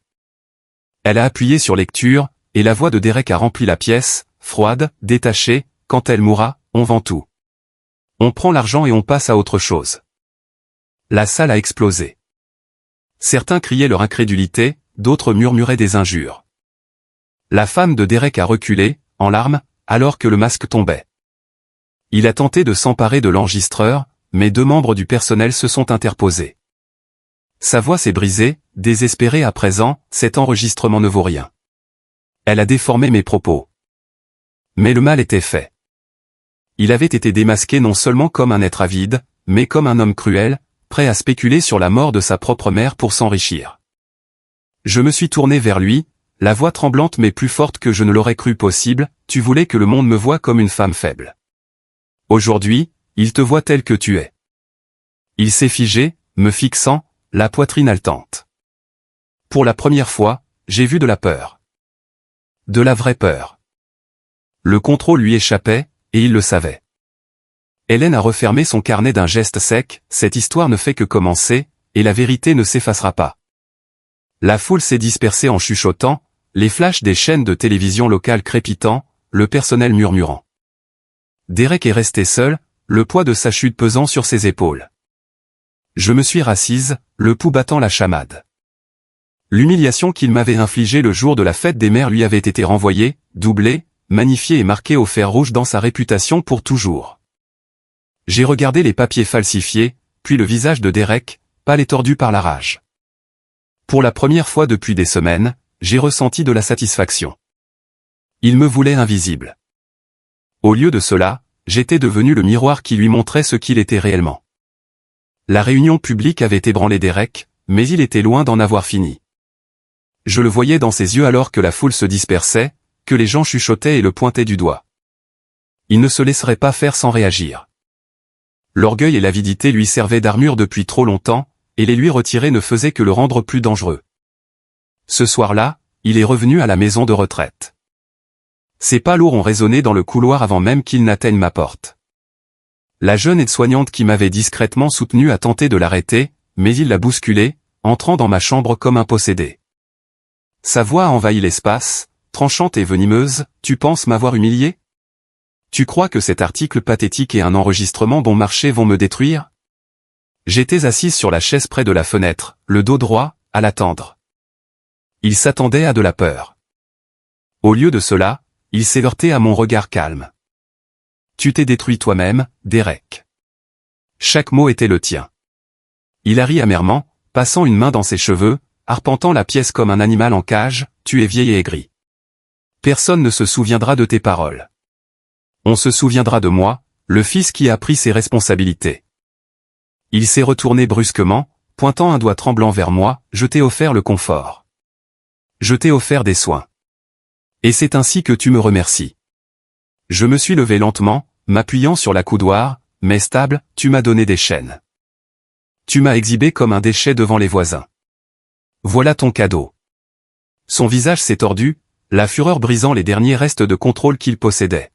Elle a appuyé sur lecture, et la voix de Derek a rempli la pièce, froide, détachée, quand elle mourra, on vend tout. On prend l'argent et on passe à autre chose. La salle a explosé. Certains criaient leur incrédulité, d'autres murmuraient des injures. La femme de Derek a reculé, en larmes, alors que le masque tombait. Il a tenté de s'emparer de l'enregistreur, mais 2 membres du personnel se sont interposés. Sa voix s'est brisée, désespérée à présent, cet enregistrement ne vaut rien. Elle a déformé mes propos. Mais le mal était fait. Il avait été démasqué non seulement comme un être avide, mais comme un homme cruel, prêt à spéculer sur la mort de sa propre mère pour s'enrichir. Je me suis tourné vers lui, la voix tremblante mais plus forte que je ne l'aurais cru possible, tu voulais que le monde me voie comme une femme faible. Aujourd'hui, il te voit tel que tu es. Il s'est figé, me fixant, la poitrine haletante. Pour la première fois, j'ai vu de la peur. De la vraie peur. Le contrôle lui échappait, et il le savait. Hélène a refermé son carnet d'un geste sec, cette histoire ne fait que commencer, et la vérité ne s'effacera pas. La foule s'est dispersée en chuchotant, les flashs des chaînes de télévision locales crépitant, le personnel murmurant. Derek est resté seul, le poids de sa chute pesant sur ses épaules. Je me suis rassise, le pouls battant la chamade. L'humiliation qu'il m'avait infligée le jour de la fête des mères lui avait été renvoyée, doublée, magnifiée et marquée au fer rouge dans sa réputation pour toujours. J'ai regardé les papiers falsifiés, puis le visage de Derek, pâle et tordu par la rage. Pour la première fois depuis des semaines, j'ai ressenti de la satisfaction. Il me voulait invisible. Au lieu de cela, j'étais devenu le miroir qui lui montrait ce qu'il était réellement. La réunion publique avait ébranlé Derek, mais il était loin d'en avoir fini. Je le voyais dans ses yeux alors que la foule se dispersait, que les gens chuchotaient et le pointaient du doigt. Il ne se laisserait pas faire sans réagir. L'orgueil et l'avidité lui servaient d'armure depuis trop longtemps, et les lui retirer ne faisait que le rendre plus dangereux. Ce soir-là, il est revenu à la maison de retraite. Ses pas lourds ont résonné dans le couloir avant même qu'il n'atteigne ma porte. La jeune aide-soignante qui m'avait discrètement soutenu a tenté de l'arrêter, mais il l'a bousculé, entrant dans ma chambre comme un possédé. Sa voix a envahi l'espace, tranchante et venimeuse, tu penses m'avoir humilié? Tu crois que cet article pathétique et un enregistrement bon marché vont me détruire? J'étais assise sur la chaise près de la fenêtre, le dos droit, à l'attendre. Il s'attendait à de la peur. Au lieu de cela, il s'est heurté à mon regard calme. Tu t'es détruit toi-même, Derek. Chaque mot était le tien. Il a ri amèrement, passant une main dans ses cheveux, arpentant la pièce comme un animal en cage, tu es vieille et aigrie. Personne ne se souviendra de tes paroles. On se souviendra de moi, le fils qui a pris ses responsabilités. Il s'est retourné brusquement, pointant un doigt tremblant vers moi, je t'ai offert le confort. Je t'ai offert des soins. Et c'est ainsi que tu me remercies. Je me suis levé lentement, m'appuyant sur la coudoir, mais stable, tu m'as donné des chaînes. Tu m'as exhibé comme un déchet devant les voisins. Voilà ton cadeau. Son visage s'est tordu, la fureur brisant les derniers restes de contrôle qu'il possédait.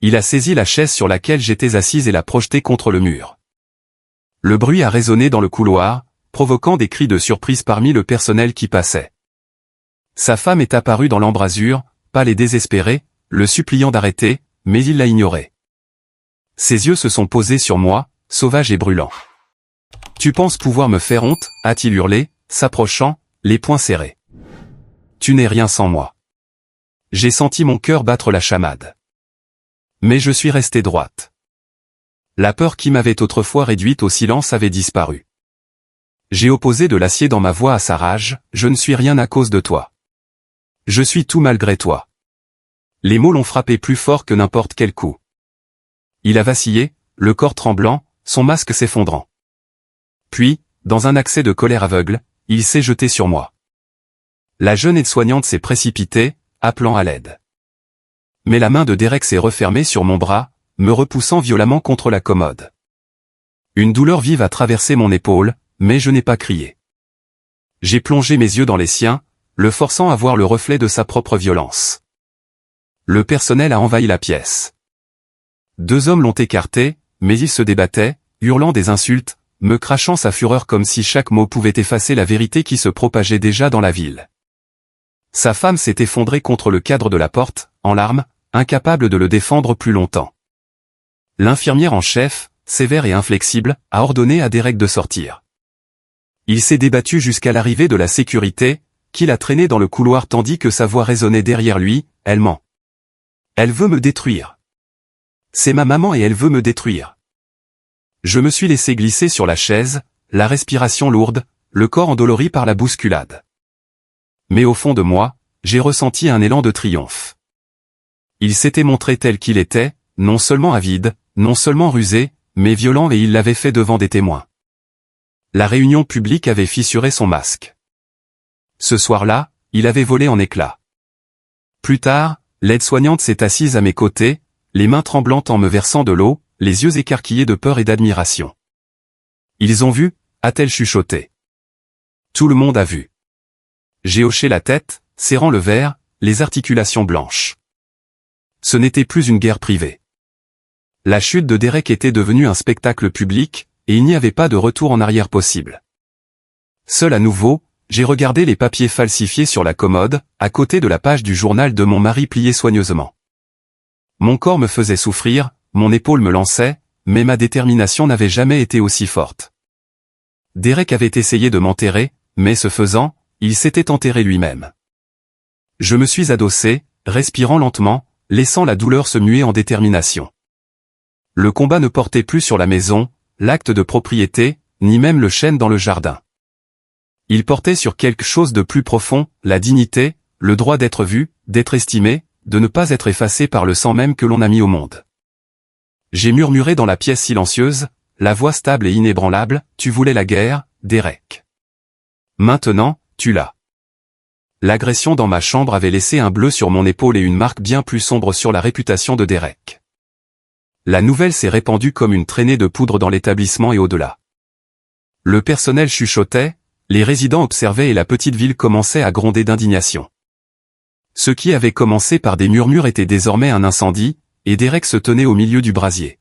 Il a saisi la chaise sur laquelle j'étais assise et l'a projetée contre le mur. Le bruit a résonné dans le couloir, provoquant des cris de surprise parmi le personnel qui passait. Sa femme est apparue dans l'embrasure, pâle et désespérée, le suppliant d'arrêter, mais il l'a ignorée. Ses yeux se sont posés sur moi, sauvages et brûlants. « Tu penses pouvoir me faire honte ?» a-t-il hurlé, s'approchant, les poings serrés. « Tu n'es rien sans moi. » J'ai senti mon cœur battre la chamade. Mais je suis restée droite. La peur qui m'avait autrefois réduite au silence avait disparu. J'ai opposé de l'acier dans ma voix à sa rage, « Je ne suis rien à cause de toi. Je suis tout malgré toi. » Les mots l'ont frappé plus fort que n'importe quel coup. Il a vacillé, le corps tremblant, son masque s'effondrant. Puis, dans un accès de colère aveugle, il s'est jeté sur moi. La jeune aide-soignante s'est précipitée, appelant à l'aide. Mais la main de Derek s'est refermée sur mon bras, me repoussant violemment contre la commode. Une douleur vive a traversé mon épaule, mais je n'ai pas crié. J'ai plongé mes yeux dans les siens, le forçant à voir le reflet de sa propre violence. Le personnel a envahi la pièce. 2 hommes l'ont écarté, mais il se débattait, hurlant des insultes, me crachant sa fureur comme si chaque mot pouvait effacer la vérité qui se propageait déjà dans la ville. Sa femme s'est effondrée contre le cadre de la porte, en larmes, incapable de le défendre plus longtemps. L'infirmière en chef, sévère et inflexible, a ordonné à Derek de sortir. Il s'est débattu jusqu'à l'arrivée de la sécurité, qui l'a traîné dans le couloir tandis que sa voix résonnait derrière lui, « Elle ment. Elle veut me détruire. C'est ma maman et elle veut me détruire. » Je me suis laissé glisser sur la chaise, la respiration lourde, le corps endolori par la bousculade. Mais au fond de moi, j'ai ressenti un élan de triomphe. Il s'était montré tel qu'il était, non seulement avide, non seulement rusé, mais violent et il l'avait fait devant des témoins. La réunion publique avait fissuré son masque. Ce soir-là, il avait volé en éclats. Plus tard, l'aide-soignante s'est assise à mes côtés, les mains tremblantes en me versant de l'eau, les yeux écarquillés de peur et d'admiration. « Ils ont vu ?» a-t-elle chuchoté. Tout le monde a vu. J'ai hoché la tête, serrant le verre, les articulations blanches. Ce n'était plus une guerre privée. La chute de Derek était devenue un spectacle public, et il n'y avait pas de retour en arrière possible. Seul à nouveau, j'ai regardé les papiers falsifiés sur la commode, à côté de la page du journal de mon mari pliée soigneusement. Mon corps me faisait souffrir, mon épaule me lançait, mais ma détermination n'avait jamais été aussi forte. Derek avait essayé de m'enterrer, mais ce faisant, il s'était enterré lui-même. Je me suis adossé, respirant lentement, laissant la douleur se muer en détermination. Le combat ne portait plus sur la maison, l'acte de propriété, ni même le chêne dans le jardin. Il portait sur quelque chose de plus profond, la dignité, le droit d'être vu, d'être estimé, de ne pas être effacé par le sang même que l'on a mis au monde. J'ai murmuré dans la pièce silencieuse, la voix stable et inébranlable, « Tu voulais la guerre, Derek. Maintenant, tu l'as. » L'agression dans ma chambre avait laissé un bleu sur mon épaule et une marque bien plus sombre sur la réputation de Derek. La nouvelle s'est répandue comme une traînée de poudre dans l'établissement et au-delà. Le personnel chuchotait, les résidents observaient et la petite ville commençait à gronder d'indignation. Ce qui avait commencé par des murmures était désormais un incendie, et Derek se tenait au milieu du brasier.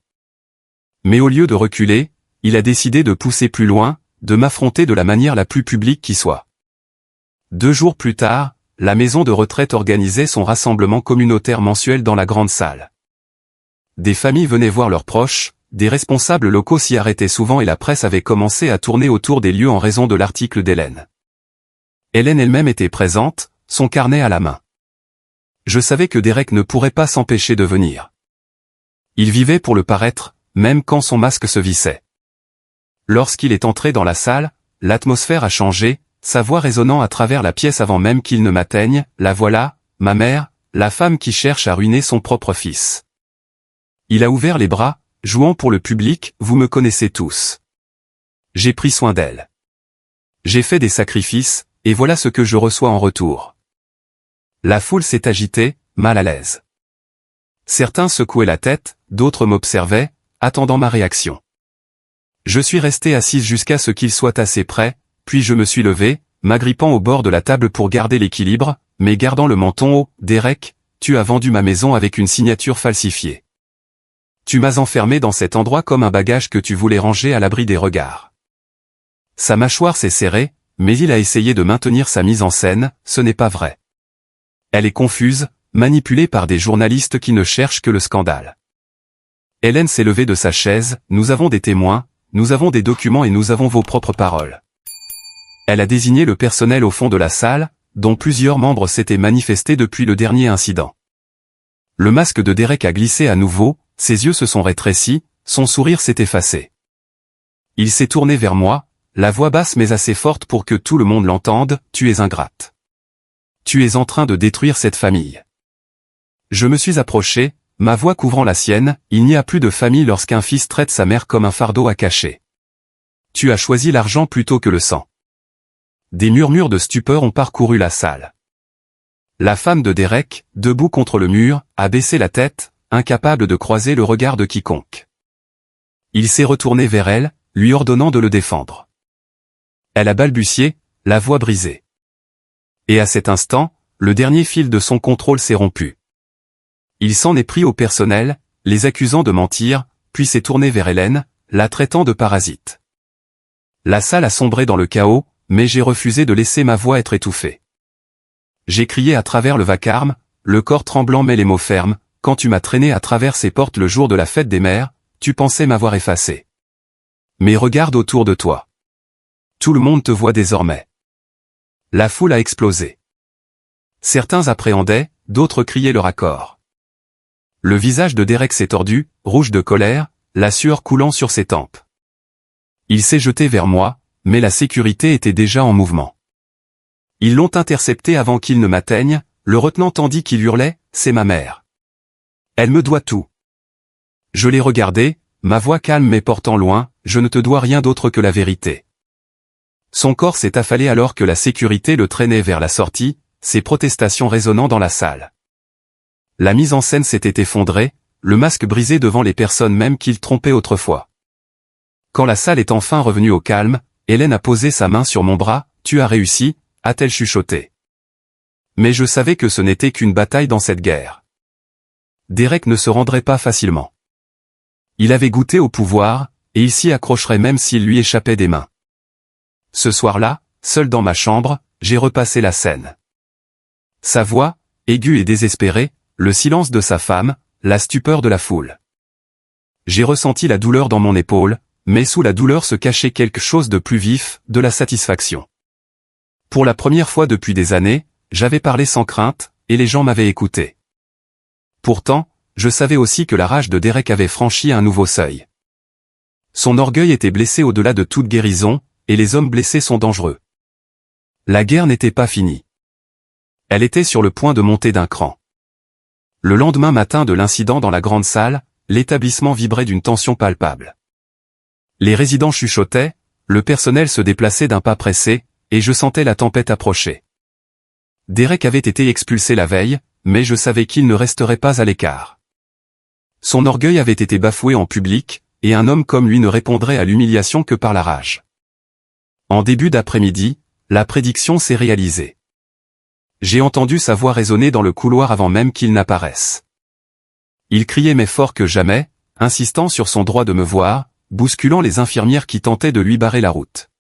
Mais au lieu de reculer, il a décidé de pousser plus loin, de m'affronter de la manière la plus publique qui soit. 2 jours plus tard, la maison de retraite organisait son rassemblement communautaire mensuel dans la grande salle. Des familles venaient voir leurs proches, des responsables locaux s'y arrêtaient souvent et la presse avait commencé à tourner autour des lieux en raison de l'article d'Hélène. Hélène elle-même était présente, son carnet à la main. Je savais que Derek ne pourrait pas s'empêcher de venir. Il vivait pour le paraître, même quand son masque se vissait. Lorsqu'il est entré dans la salle, l'atmosphère a changé, sa voix résonnant à travers la pièce avant même qu'il ne m'atteigne, « La voilà, ma mère, la femme qui cherche à ruiner son propre fils. » Il a ouvert les bras, jouant pour le public, « Vous me connaissez tous. J'ai pris soin d'elle. J'ai fait des sacrifices, et voilà ce que je reçois en retour. » La foule s'est agitée, mal à l'aise. Certains secouaient la tête, d'autres m'observaient, attendant ma réaction. Je suis resté assise jusqu'à ce qu'il soit assez près, puis je me suis levé, m'agrippant au bord de la table pour garder l'équilibre, mais gardant le menton haut. « Derek, tu as vendu ma maison avec une signature falsifiée. Tu m'as enfermé dans cet endroit comme un bagage que tu voulais ranger à l'abri des regards. » Sa mâchoire s'est serrée, mais il a essayé de maintenir sa mise en scène, ce n'est pas vrai. Elle est confuse, manipulée par des journalistes qui ne cherchent que le scandale. Hélène s'est levée de sa chaise, nous avons des témoins, nous avons des documents et nous avons vos propres paroles. Elle a désigné le personnel au fond de la salle, dont plusieurs membres s'étaient manifestés depuis le dernier incident. Le masque de Derek a glissé à nouveau, ses yeux se sont rétrécis, son sourire s'est effacé. Il s'est tourné vers moi, la voix basse mais assez forte pour que tout le monde l'entende, tu es ingrate. Tu es en train de détruire cette famille. Je me suis approché, ma voix couvrant la sienne, il n'y a plus de famille lorsqu'un fils traite sa mère comme un fardeau à cacher. Tu as choisi l'argent plutôt que le sang. Des murmures de stupeur ont parcouru la salle. La femme de Derek, debout contre le mur, a baissé la tête, incapable de croiser le regard de quiconque. Il s'est retourné vers elle, lui ordonnant de le défendre. Elle a balbutié, la voix brisée. Et à cet instant, le dernier fil de son contrôle s'est rompu. Il s'en est pris au personnel, les accusant de mentir, puis s'est tourné vers Hélène, la traitant de parasite. La salle a sombré dans le chaos, mais j'ai refusé de laisser ma voix être étouffée. J'ai crié à travers le vacarme, le corps tremblant mais les mots fermes, quand tu m'as traîné à travers ces portes le jour de la fête des mères, tu pensais m'avoir effacé. Mais regarde autour de toi. Tout le monde te voit désormais. La foule a explosé. Certains appréhendaient, d'autres criaient leur accord. Le visage de Derek s'est tordu, rouge de colère, la sueur coulant sur ses tempes. Il s'est jeté vers moi, mais la sécurité était déjà en mouvement. Ils l'ont intercepté avant qu'il ne m'atteigne, le retenant tandis qu'il hurlait, « C'est ma mère. Elle me doit tout. » Je l'ai regardé, ma voix calme mais portant loin, « Je ne te dois rien d'autre que la vérité. » Son corps s'est affalé alors que la sécurité le traînait vers la sortie, ses protestations résonnant dans la salle. La mise en scène s'était effondrée, le masque brisé devant les personnes même qu'il trompait autrefois. Quand la salle est enfin revenue au calme, Hélène a posé sa main sur mon bras, « Tu as réussi », a-t-elle chuchoté. Mais je savais que ce n'était qu'une bataille dans cette guerre. Derek ne se rendrait pas facilement. Il avait goûté au pouvoir, et il s'y accrocherait même s'il lui échappait des mains. Ce soir-là, seul dans ma chambre, j'ai repassé la scène. Sa voix, aiguë et désespérée, le silence de sa femme, la stupeur de la foule. J'ai ressenti la douleur dans mon épaule, mais sous la douleur se cachait quelque chose de plus vif, de la satisfaction. Pour la première fois depuis des années, j'avais parlé sans crainte, et les gens m'avaient écouté. Pourtant, je savais aussi que la rage de Derek avait franchi un nouveau seuil. Son orgueil était blessé au-delà de toute guérison, et les hommes blessés sont dangereux. La guerre n'était pas finie. Elle était sur le point de monter d'un cran. Le lendemain matin de l'incident dans la grande salle, l'établissement vibrait d'une tension palpable. Les résidents chuchotaient, le personnel se déplaçait d'un pas pressé, et je sentais la tempête approcher. Derek avait été expulsé la veille, mais je savais qu'il ne resterait pas à l'écart. Son orgueil avait été bafoué en public, et un homme comme lui ne répondrait à l'humiliation que par la rage. En début d'après-midi, la prédiction s'est réalisée. J'ai entendu sa voix résonner dans le couloir avant même qu'il n'apparaisse. Il criait mais fort que jamais, insistant sur son droit de me voir, bousculant les infirmières qui tentaient de lui barrer la route.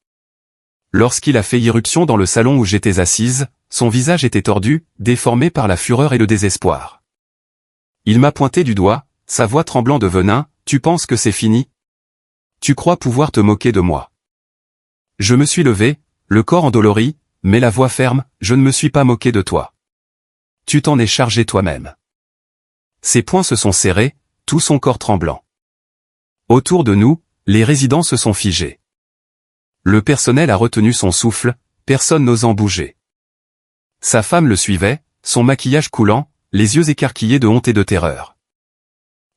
Lorsqu'il a fait irruption dans le salon où j'étais assise, son visage était tordu, déformé par la fureur et le désespoir. Il m'a pointé du doigt, sa voix tremblant de venin, « Tu penses que c'est fini? Tu crois pouvoir te moquer de moi ?» Je me suis levé, le corps endolori, mais la voix ferme, « Je ne me suis pas moqué de toi. Tu t'en es chargé toi-même. » Ses poings se sont serrés, tout son corps tremblant. Autour de nous, les résidents se sont figés. Le personnel a retenu son souffle, personne n'osant bouger. Sa femme le suivait, son maquillage coulant, les yeux écarquillés de honte et de terreur.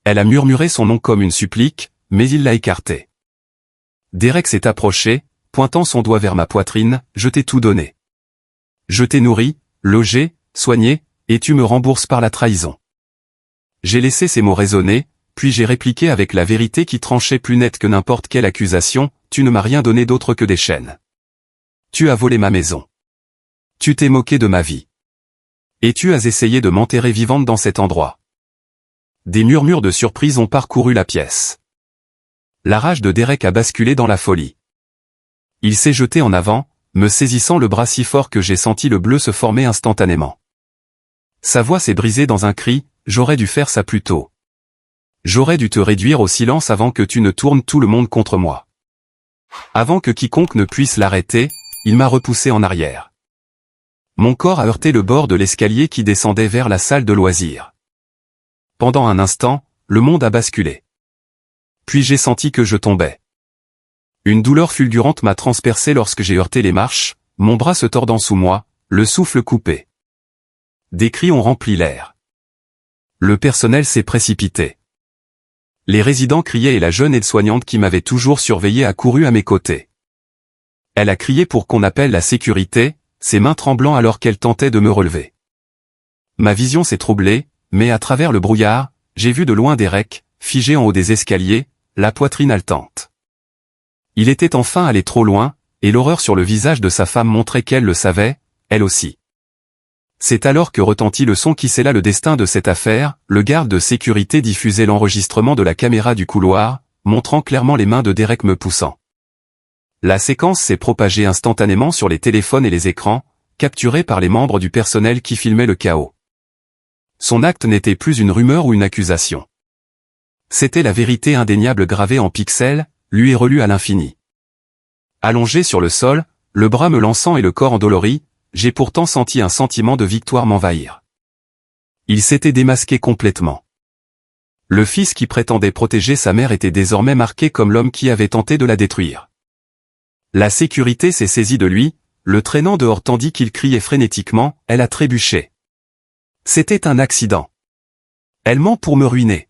Elle a murmuré son nom comme une supplique, mais il l'a écarté. Derek s'est approché, pointant son doigt vers ma poitrine, « Je t'ai tout donné. Je t'ai nourri, logé, soigné, et tu me rembourses par la trahison. » J'ai laissé ces mots résonner, puis j'ai répliqué avec la vérité qui tranchait plus net que n'importe quelle accusation, « Tu ne m'as rien donné d'autre que des chaînes. Tu as volé ma maison. Tu t'es moqué de ma vie. Et tu as essayé de m'enterrer vivante dans cet endroit. » Des murmures de surprise ont parcouru la pièce. La rage de Derek a basculé dans la folie. Il s'est jeté en avant, me saisissant le bras si fort que j'ai senti le bleu se former instantanément. Sa voix s'est brisée dans un cri, « J'aurais dû faire ça plus tôt. J'aurais dû te réduire au silence avant que tu ne tournes tout le monde contre moi. Avant que quiconque ne puisse l'arrêter, il m'a repoussé en arrière. Mon corps a heurté le bord de l'escalier qui descendait vers la salle de loisirs. Pendant un instant, le monde a basculé. Puis j'ai senti que je tombais. Une douleur fulgurante m'a transpercé lorsque j'ai heurté les marches, mon bras se tordant sous moi, le souffle coupé. Des cris ont rempli l'air. Le personnel s'est précipité. Les résidents criaient et la jeune aide-soignante qui m'avait toujours surveillé a couru à mes côtés. Elle a crié pour qu'on appelle la sécurité, ses mains tremblant alors qu'elle tentait de me relever. Ma vision s'est troublée, mais à travers le brouillard, j'ai vu de loin Derek, figé en haut des escaliers, la poitrine haletante. Il était enfin allé trop loin, et l'horreur sur le visage de sa femme montrait qu'elle le savait, elle aussi. C'est alors que retentit le son qui scella le destin de cette affaire, le garde de sécurité diffusait l'enregistrement de la caméra du couloir, montrant clairement les mains de Derek me poussant. La séquence s'est propagée instantanément sur les téléphones et les écrans, capturée par les membres du personnel qui filmaient le chaos. Son acte n'était plus une rumeur ou une accusation. C'était la vérité indéniable gravée en pixels, lue et relue à l'infini. Allongé sur le sol, le bras me lançant et le corps endolori, j'ai pourtant senti un sentiment de victoire m'envahir. Il s'était démasqué complètement. Le fils qui prétendait protéger sa mère était désormais marqué comme l'homme qui avait tenté de la détruire. La sécurité s'est saisie de lui, le traînant dehors tandis qu'il criait frénétiquement, elle a trébuché. C'était un accident. Elle ment pour me ruiner.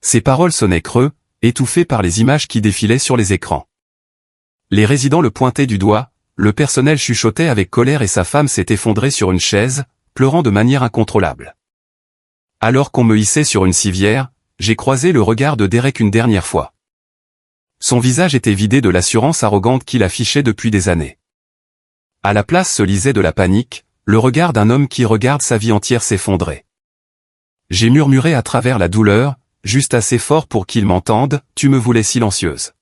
Ses paroles sonnaient creux, étouffées par les images qui défilaient sur les écrans. Les résidents le pointaient du doigt, le personnel chuchotait avec colère et sa femme s'est effondrée sur une chaise, pleurant de manière incontrôlable. Alors qu'on me hissait sur une civière, j'ai croisé le regard de Derek une dernière fois. Son visage était vidé de l'assurance arrogante qu'il affichait depuis des années. À la place se lisait de la panique, le regard d'un homme qui regarde sa vie entière s'effondrer. J'ai murmuré à travers la douleur, juste assez fort pour qu'il m'entende, tu me voulais silencieuse.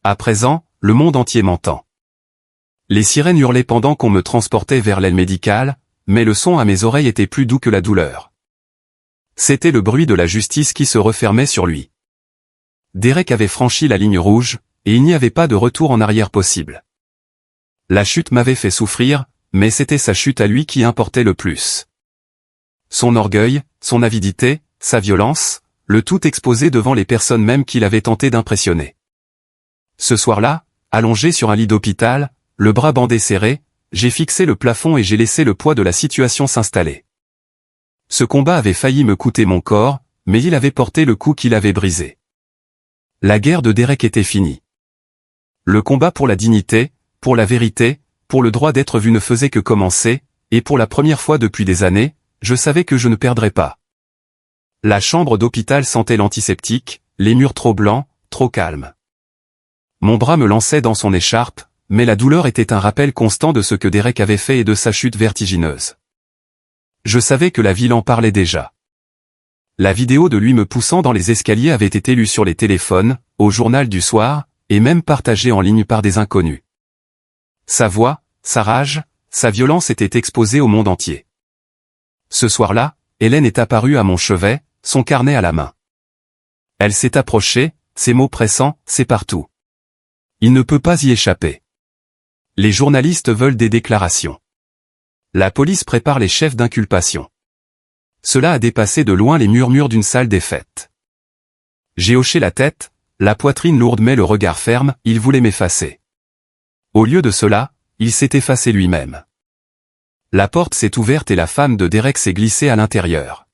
À présent, le monde entier m'entend. Les sirènes hurlaient pendant qu'on me transportait vers l'aile médicale, mais le son à mes oreilles était plus doux que la douleur. C'était le bruit de la justice qui se refermait sur lui. Derek avait franchi la ligne rouge, et il n'y avait pas de retour en arrière possible. La chute m'avait fait souffrir, mais c'était sa chute à lui qui importait le plus. Son orgueil, son avidité, sa violence, le tout exposé devant les personnes même qu'il avait tenté d'impressionner. Ce soir-là, allongé sur un lit d'hôpital, le bras bandé serré, j'ai fixé le plafond et j'ai laissé le poids de la situation s'installer. Ce combat avait failli me coûter mon corps, mais il avait porté le coup qu'il avait brisé. La guerre de Derek était finie. Le combat pour la dignité, pour la vérité, pour le droit d'être vu ne faisait que commencer, et pour la première fois depuis des années, je savais que je ne perdrais pas. La chambre d'hôpital sentait l'antiseptique, les murs trop blancs, trop calmes. Mon bras me lançait dans son écharpe, mais la douleur était un rappel constant de ce que Derek avait fait et de sa chute vertigineuse. Je savais que la ville en parlait déjà. La vidéo de lui me poussant dans les escaliers avait été lue sur les téléphones, au journal du soir, et même partagée en ligne par des inconnus. Sa voix, sa rage, sa violence étaient exposées au monde entier. Ce soir-là, Hélène est apparue à mon chevet, son carnet à la main. Elle s'est approchée, ses mots pressants, c'est partout. Il ne peut pas y échapper. Les journalistes veulent des déclarations. La police prépare les chefs d'inculpation. Cela a dépassé de loin les murmures d'une salle des fêtes. J'ai hoché la tête, la poitrine lourde mais le regard ferme, il voulait m'effacer. Au lieu de cela, il s'est effacé lui-même. La porte s'est ouverte et la femme de Derek s'est glissée à l'intérieur.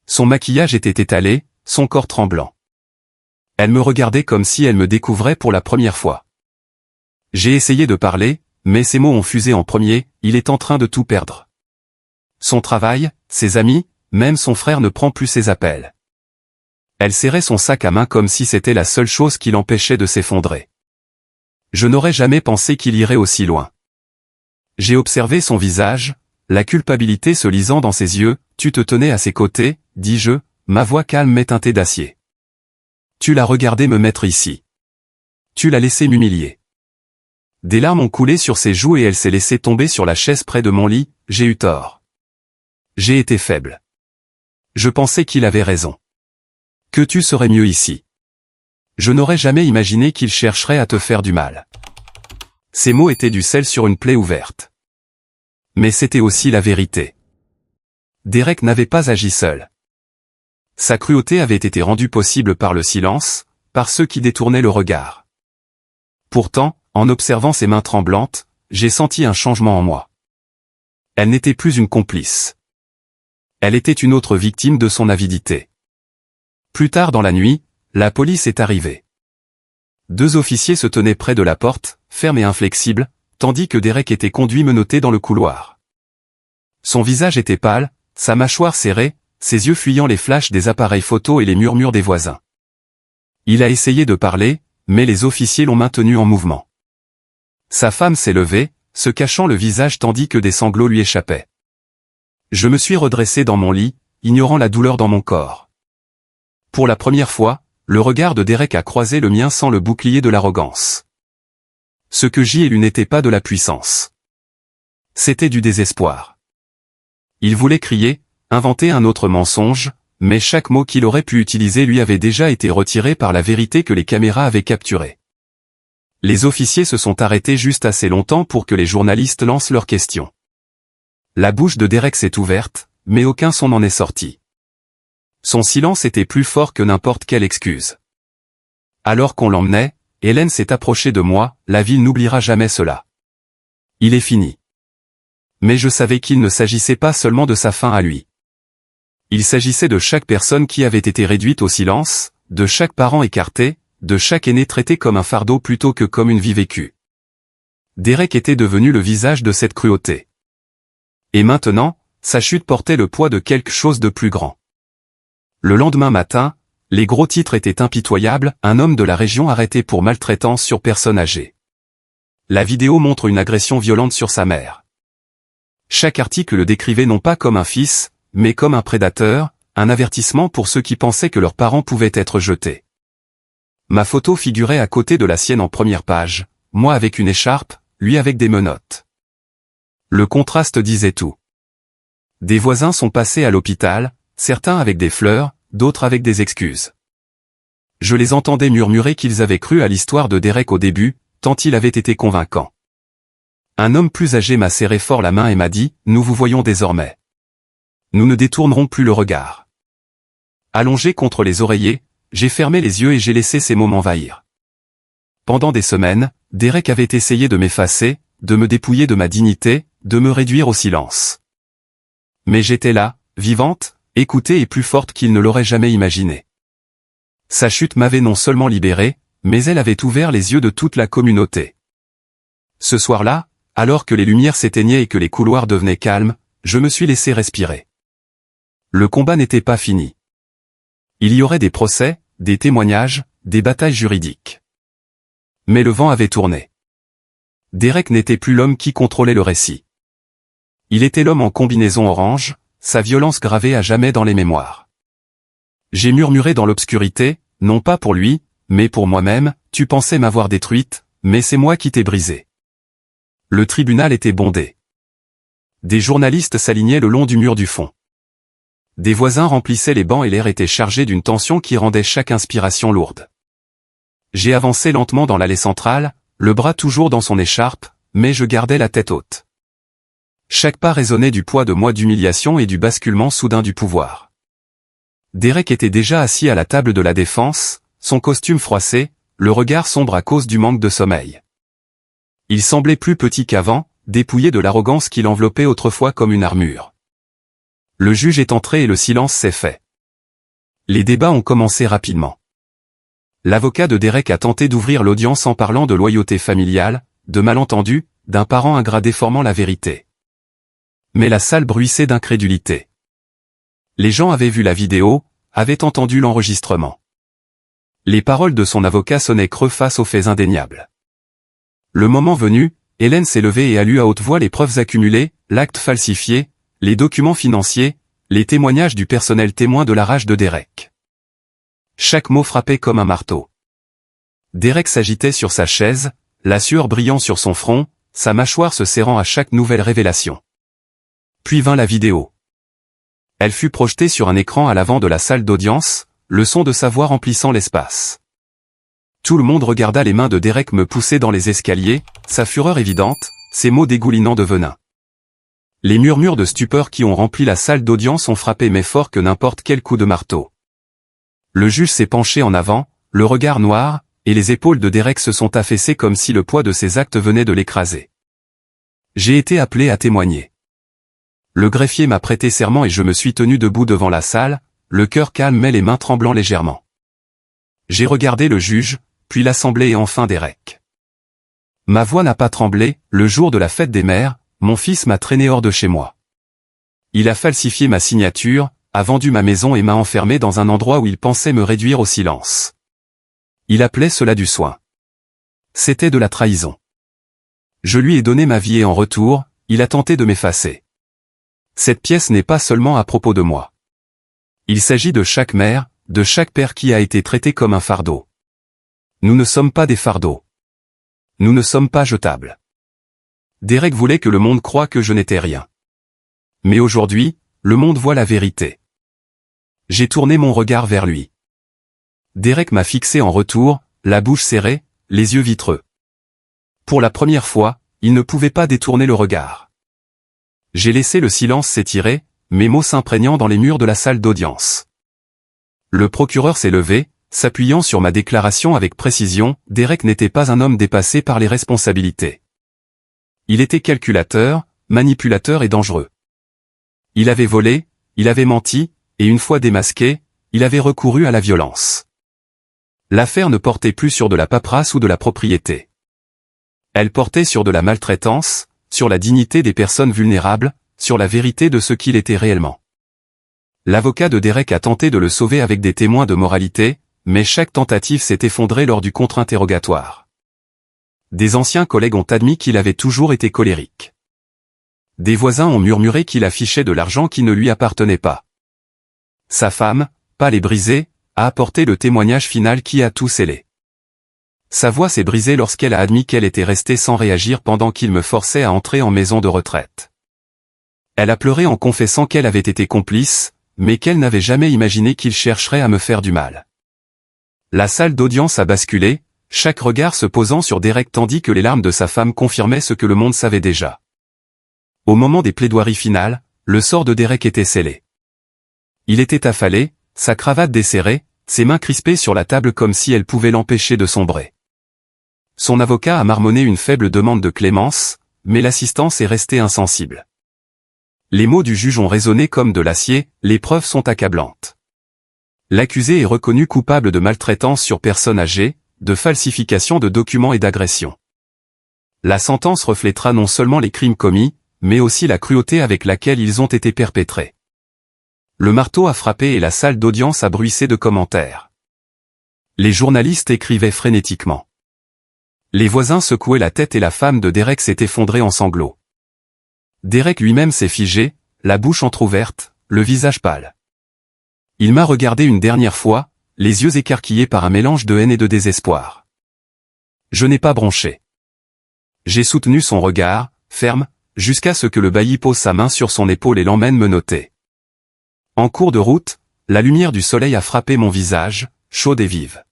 Son maquillage était étalé, son corps tremblant. Elle me regardait comme si elle me découvrait pour la première fois. J'ai essayé de parler, mais ses mots ont fusé en premier, il est en train de tout perdre. Son travail, ses amis, même son frère ne prend plus ses appels. Elle serrait son sac à main comme si c'était la seule chose qui l'empêchait de s'effondrer. Je n'aurais jamais pensé qu'il irait aussi loin. J'ai observé son visage, la culpabilité se lisant dans ses yeux, tu te tenais à ses côtés, dis-je, ma voix calme mais teintée d'acier. Tu l'as regardé me mettre ici. Tu l'as laissé m'humilier. Des larmes ont coulé sur ses joues et elle s'est laissée tomber sur la chaise près de mon lit, j'ai eu tort. J'ai été faible. Je pensais qu'il avait raison. Que tu serais mieux ici. Je n'aurais jamais imaginé qu'il chercherait à te faire du mal. Ces mots étaient du sel sur une plaie ouverte. Mais c'était aussi la vérité. Derek n'avait pas agi seul. Sa cruauté avait été rendue possible par le silence, par ceux qui détournaient le regard. Pourtant, en observant ses mains tremblantes, j'ai senti un changement en moi. Elle n'était plus une complice. Elle était une autre victime de son avidité. Plus tard dans la nuit, la police est arrivée. 2 officiers se tenaient près de la porte, ferme et inflexible, tandis que Derek était conduit menotté dans le couloir. Son visage était pâle, sa mâchoire serrée, ses yeux fuyant les flashs des appareils photo et les murmures des voisins. Il a essayé de parler, mais les officiers l'ont maintenu en mouvement. Sa femme s'est levée, se cachant le visage tandis que des sanglots lui échappaient. Je me suis redressé dans mon lit, ignorant la douleur dans mon corps. Pour la première fois, le regard de Derek a croisé le mien sans le bouclier de l'arrogance. Ce que j'y ai lu n'était pas de la puissance. C'était du désespoir. Il voulait crier, inventer un autre mensonge, mais chaque mot qu'il aurait pu utiliser lui avait déjà été retiré par la vérité que les caméras avaient capturée. Les officiers se sont arrêtés juste assez longtemps pour que les journalistes lancent leurs questions. La bouche de Derek s'est ouverte, mais aucun son n'en est sorti. Son silence était plus fort que n'importe quelle excuse. Alors qu'on l'emmenait, Hélène s'est approchée de moi, la ville n'oubliera jamais cela. Il est fini. Mais je savais qu'il ne s'agissait pas seulement de sa fin à lui. Il s'agissait de chaque personne qui avait été réduite au silence, de chaque parent écarté, de chaque aîné traité comme un fardeau plutôt que comme une vie vécue. Derek était devenu le visage de cette cruauté. Et maintenant, sa chute portait le poids de quelque chose de plus grand. Le lendemain matin, les gros titres étaient impitoyables, un homme de la région arrêté pour maltraitance sur personne âgée. La vidéo montre une agression violente sur sa mère. Chaque article le décrivait non pas comme un fils, mais comme un prédateur, un avertissement pour ceux qui pensaient que leurs parents pouvaient être jetés. Ma photo figurait à côté de la sienne en première page, moi avec une écharpe, lui avec des menottes. Le contraste disait tout. Des voisins sont passés à l'hôpital, certains avec des fleurs, d'autres avec des excuses. Je les entendais murmurer qu'ils avaient cru à l'histoire de Derek au début, tant il avait été convaincant. Un homme plus âgé m'a serré fort la main et m'a dit « Nous vous voyons désormais. Nous ne détournerons plus le regard. » Allongé contre les oreillers, j'ai fermé les yeux et j'ai laissé ces mots m'envahir. Pendant des semaines, Derek avait essayé de m'effacer, de me dépouiller de ma dignité, de me réduire au silence. Mais j'étais là, vivante, écoutée et plus forte qu'il ne l'aurait jamais imaginé. Sa chute m'avait non seulement libéré, mais elle avait ouvert les yeux de toute la communauté. Ce soir-là, alors que les lumières s'éteignaient et que les couloirs devenaient calmes, je me suis laissé respirer. Le combat n'était pas fini. Il y aurait des procès, des témoignages, des batailles juridiques. Mais le vent avait tourné. Derek n'était plus l'homme qui contrôlait le récit. Il était l'homme en combinaison orange, sa violence gravée à jamais dans les mémoires. J'ai murmuré dans l'obscurité, non pas pour lui, mais pour moi-même, tu pensais m'avoir détruite, mais c'est moi qui t'ai brisée. Le tribunal était bondé. Des journalistes s'alignaient le long du mur du fond. Des voisins remplissaient les bancs et l'air était chargé d'une tension qui rendait chaque inspiration lourde. J'ai avancé lentement dans l'allée centrale, le bras toujours dans son écharpe, mais je gardais la tête haute. Chaque pas résonnait du poids de mois d'humiliation et du basculement soudain du pouvoir. Derek était déjà assis à la table de la défense, son costume froissé, le regard sombre à cause du manque de sommeil. Il semblait plus petit qu'avant, dépouillé de l'arrogance qui l'enveloppait autrefois comme une armure. Le juge est entré et le silence s'est fait. Les débats ont commencé rapidement. L'avocat de Derek a tenté d'ouvrir l'audience en parlant de loyauté familiale, de malentendus, d'un parent ingrat déformant la vérité. Mais la salle bruissait d'incrédulité. Les gens avaient vu la vidéo, avaient entendu l'enregistrement. Les paroles de son avocat sonnaient creux face aux faits indéniables. Le moment venu, Hélène s'est levée et a lu à haute voix les preuves accumulées, l'acte falsifié, les documents financiers, les témoignages du personnel témoin de la rage de Derek. Chaque mot frappait comme un marteau. Derek s'agitait sur sa chaise, la sueur brillant sur son front, sa mâchoire se serrant à chaque nouvelle révélation. Puis vint la vidéo. Elle fut projetée sur un écran à l'avant de la salle d'audience, le son de sa voix remplissant l'espace. Tout le monde regarda les mains de Derek me pousser dans les escaliers, sa fureur évidente, ses mots dégoulinant de venin. Les murmures de stupeur qui ont rempli la salle d'audience ont frappé mais fort que n'importe quel coup de marteau. Le juge s'est penché en avant, le regard noir, et les épaules de Derek se sont affaissées comme si le poids de ses actes venait de l'écraser. J'ai été appelé à témoigner. Le greffier m'a prêté serment et je me suis tenu debout devant la salle, le cœur calme mais les mains tremblant légèrement. J'ai regardé le juge, puis l'assemblée et enfin Derek. Ma voix n'a pas tremblé, le jour de la fête des mères, mon fils m'a traîné hors de chez moi. Il a falsifié ma signature, a vendu ma maison et m'a enfermé dans un endroit où il pensait me réduire au silence. Il appelait cela du soin. C'était de la trahison. Je lui ai donné ma vie et en retour, il a tenté de m'effacer. Cette pièce n'est pas seulement à propos de moi. Il s'agit de chaque mère, de chaque père qui a été traité comme un fardeau. Nous ne sommes pas des fardeaux. Nous ne sommes pas jetables. Derek voulait que le monde croie que je n'étais rien. Mais aujourd'hui, le monde voit la vérité. J'ai tourné mon regard vers lui. Derek m'a fixé en retour, la bouche serrée, les yeux vitreux. Pour la première fois, il ne pouvait pas détourner le regard. J'ai laissé le silence s'étirer, mes mots s'imprégnant dans les murs de la salle d'audience. Le procureur s'est levé, s'appuyant sur ma déclaration avec précision, Derek n'était pas un homme dépassé par les responsabilités. Il était calculateur, manipulateur et dangereux. Il avait volé, il avait menti, et une fois démasqué, il avait recouru à la violence. L'affaire ne portait plus sur de la paperasse ou de la propriété. Elle portait sur de la maltraitance, sur la dignité des personnes vulnérables, sur la vérité de ce qu'il était réellement. L'avocat de Derek a tenté de le sauver avec des témoins de moralité, mais chaque tentative s'est effondrée lors du contre-interrogatoire. Des anciens collègues ont admis qu'il avait toujours été colérique. Des voisins ont murmuré qu'il affichait de l'argent qui ne lui appartenait pas. Sa femme, pâle et brisée, a apporté le témoignage final qui a tout scellé. Sa voix s'est brisée lorsqu'elle a admis qu'elle était restée sans réagir pendant qu'il me forçait à entrer en maison de retraite. Elle a pleuré en confessant qu'elle avait été complice, mais qu'elle n'avait jamais imaginé qu'il chercherait à me faire du mal. La salle d'audience a basculé, chaque regard se posant sur Derek tandis que les larmes de sa femme confirmaient ce que le monde savait déjà. Au moment des plaidoiries finales, le sort de Derek était scellé. Il était affalé, sa cravate desserrée, ses mains crispées sur la table comme si elles pouvaient l'empêcher de sombrer. Son avocat a marmonné une faible demande de clémence, mais l'assistance est restée insensible. Les mots du juge ont résonné comme de l'acier, les preuves sont accablantes. L'accusé est reconnu coupable de maltraitance sur personne âgée, de falsification de documents et d'agression. La sentence reflètera non seulement les crimes commis, mais aussi la cruauté avec laquelle ils ont été perpétrés. Le marteau a frappé et la salle d'audience a bruissé de commentaires. Les journalistes écrivaient frénétiquement. Les voisins secouaient la tête et la femme de Derek s'est effondrée en sanglots. Derek lui-même s'est figé, la bouche entr'ouverte, le visage pâle. Il m'a regardé une dernière fois, les yeux écarquillés par un mélange de haine et de désespoir. Je n'ai pas bronché. J'ai soutenu son regard, ferme, jusqu'à ce que le bailli pose sa main sur son épaule et l'emmène me noter. En cours de route, la lumière du soleil a frappé mon visage, chaude et vive.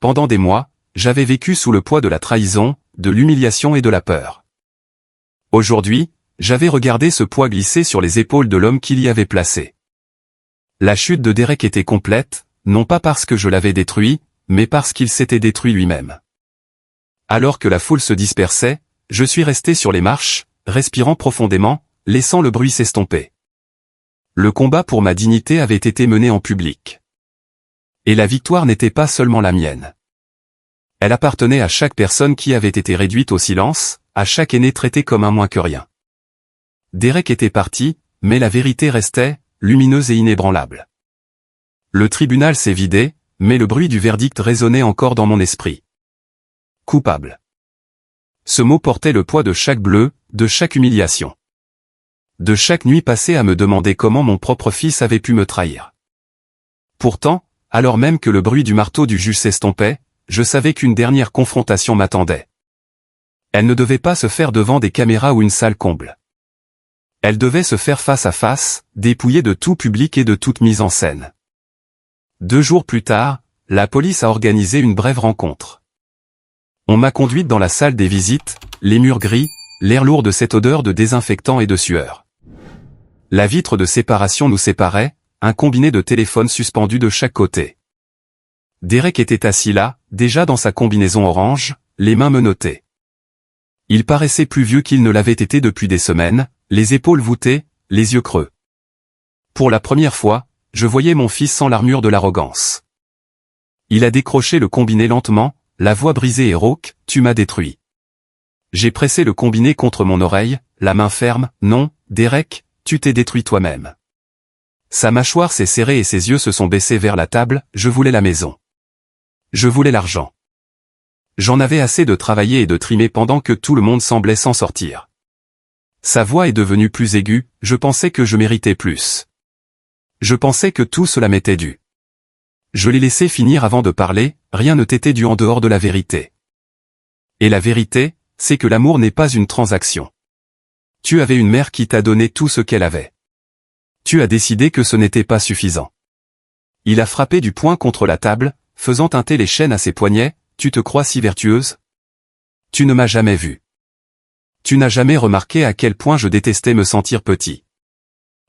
Pendant des mois, j'avais vécu sous le poids de la trahison, de l'humiliation et de la peur. Aujourd'hui, j'avais regardé ce poids glisser sur les épaules de l'homme qui l'y avait placé. La chute de Derek était complète, non pas parce que je l'avais détruit, mais parce qu'il s'était détruit lui-même. Alors que la foule se dispersait, je suis resté sur les marches, respirant profondément, laissant le bruit s'estomper. Le combat pour ma dignité avait été mené en public. Et la victoire n'était pas seulement la mienne. Elle appartenait à chaque personne qui avait été réduite au silence, à chaque aîné traité comme un moins que rien. Derek était parti, mais la vérité restait, lumineuse et inébranlable. Le tribunal s'est vidé, mais le bruit du verdict résonnait encore dans mon esprit. Coupable. Ce mot portait le poids de chaque bleu, de chaque humiliation. De chaque nuit passée à me demander comment mon propre fils avait pu me trahir. Pourtant, alors même que le bruit du marteau du juge s'estompait, je savais qu'une dernière confrontation m'attendait. Elle ne devait pas se faire devant des caméras ou une salle comble. Elle devait se faire face à face, dépouillée de tout public et de toute mise en scène. 2 jours plus tard, la police a organisé une brève rencontre. On m'a conduite dans la salle des visites, les murs gris, l'air lourd de cette odeur de désinfectant et de sueur. La vitre de séparation nous séparait, un combiné de téléphones suspendus de chaque côté. Derek était assis là, déjà dans sa combinaison orange, les mains menottées. Il paraissait plus vieux qu'il ne l'avait été depuis des semaines, les épaules voûtées, les yeux creux. Pour la première fois, je voyais mon fils sans l'armure de l'arrogance. Il a décroché le combiné lentement, la voix brisée et rauque, « Tu m'as détruit ». J'ai pressé le combiné contre mon oreille, la main ferme, « Non, Derek, tu t'es détruit toi-même ». Sa mâchoire s'est serrée et ses yeux se sont baissés vers la table, je voulais la maison. Je voulais l'argent. J'en avais assez de travailler et de trimer pendant que tout le monde semblait s'en sortir. Sa voix est devenue plus aiguë, je pensais que je méritais plus. Je pensais que tout cela m'était dû. Je l'ai laissé finir avant de parler, rien ne t'était dû en dehors de la vérité. Et la vérité, c'est que l'amour n'est pas une transaction. Tu avais une mère qui t'a donné tout ce qu'elle avait. Tu as décidé que ce n'était pas suffisant. Il a frappé du poing contre la table, faisant teinter les chaînes à ses poignets. Tu te crois si vertueuse? Tu ne m'as jamais vu. Tu n'as jamais remarqué à quel point je détestais me sentir petit.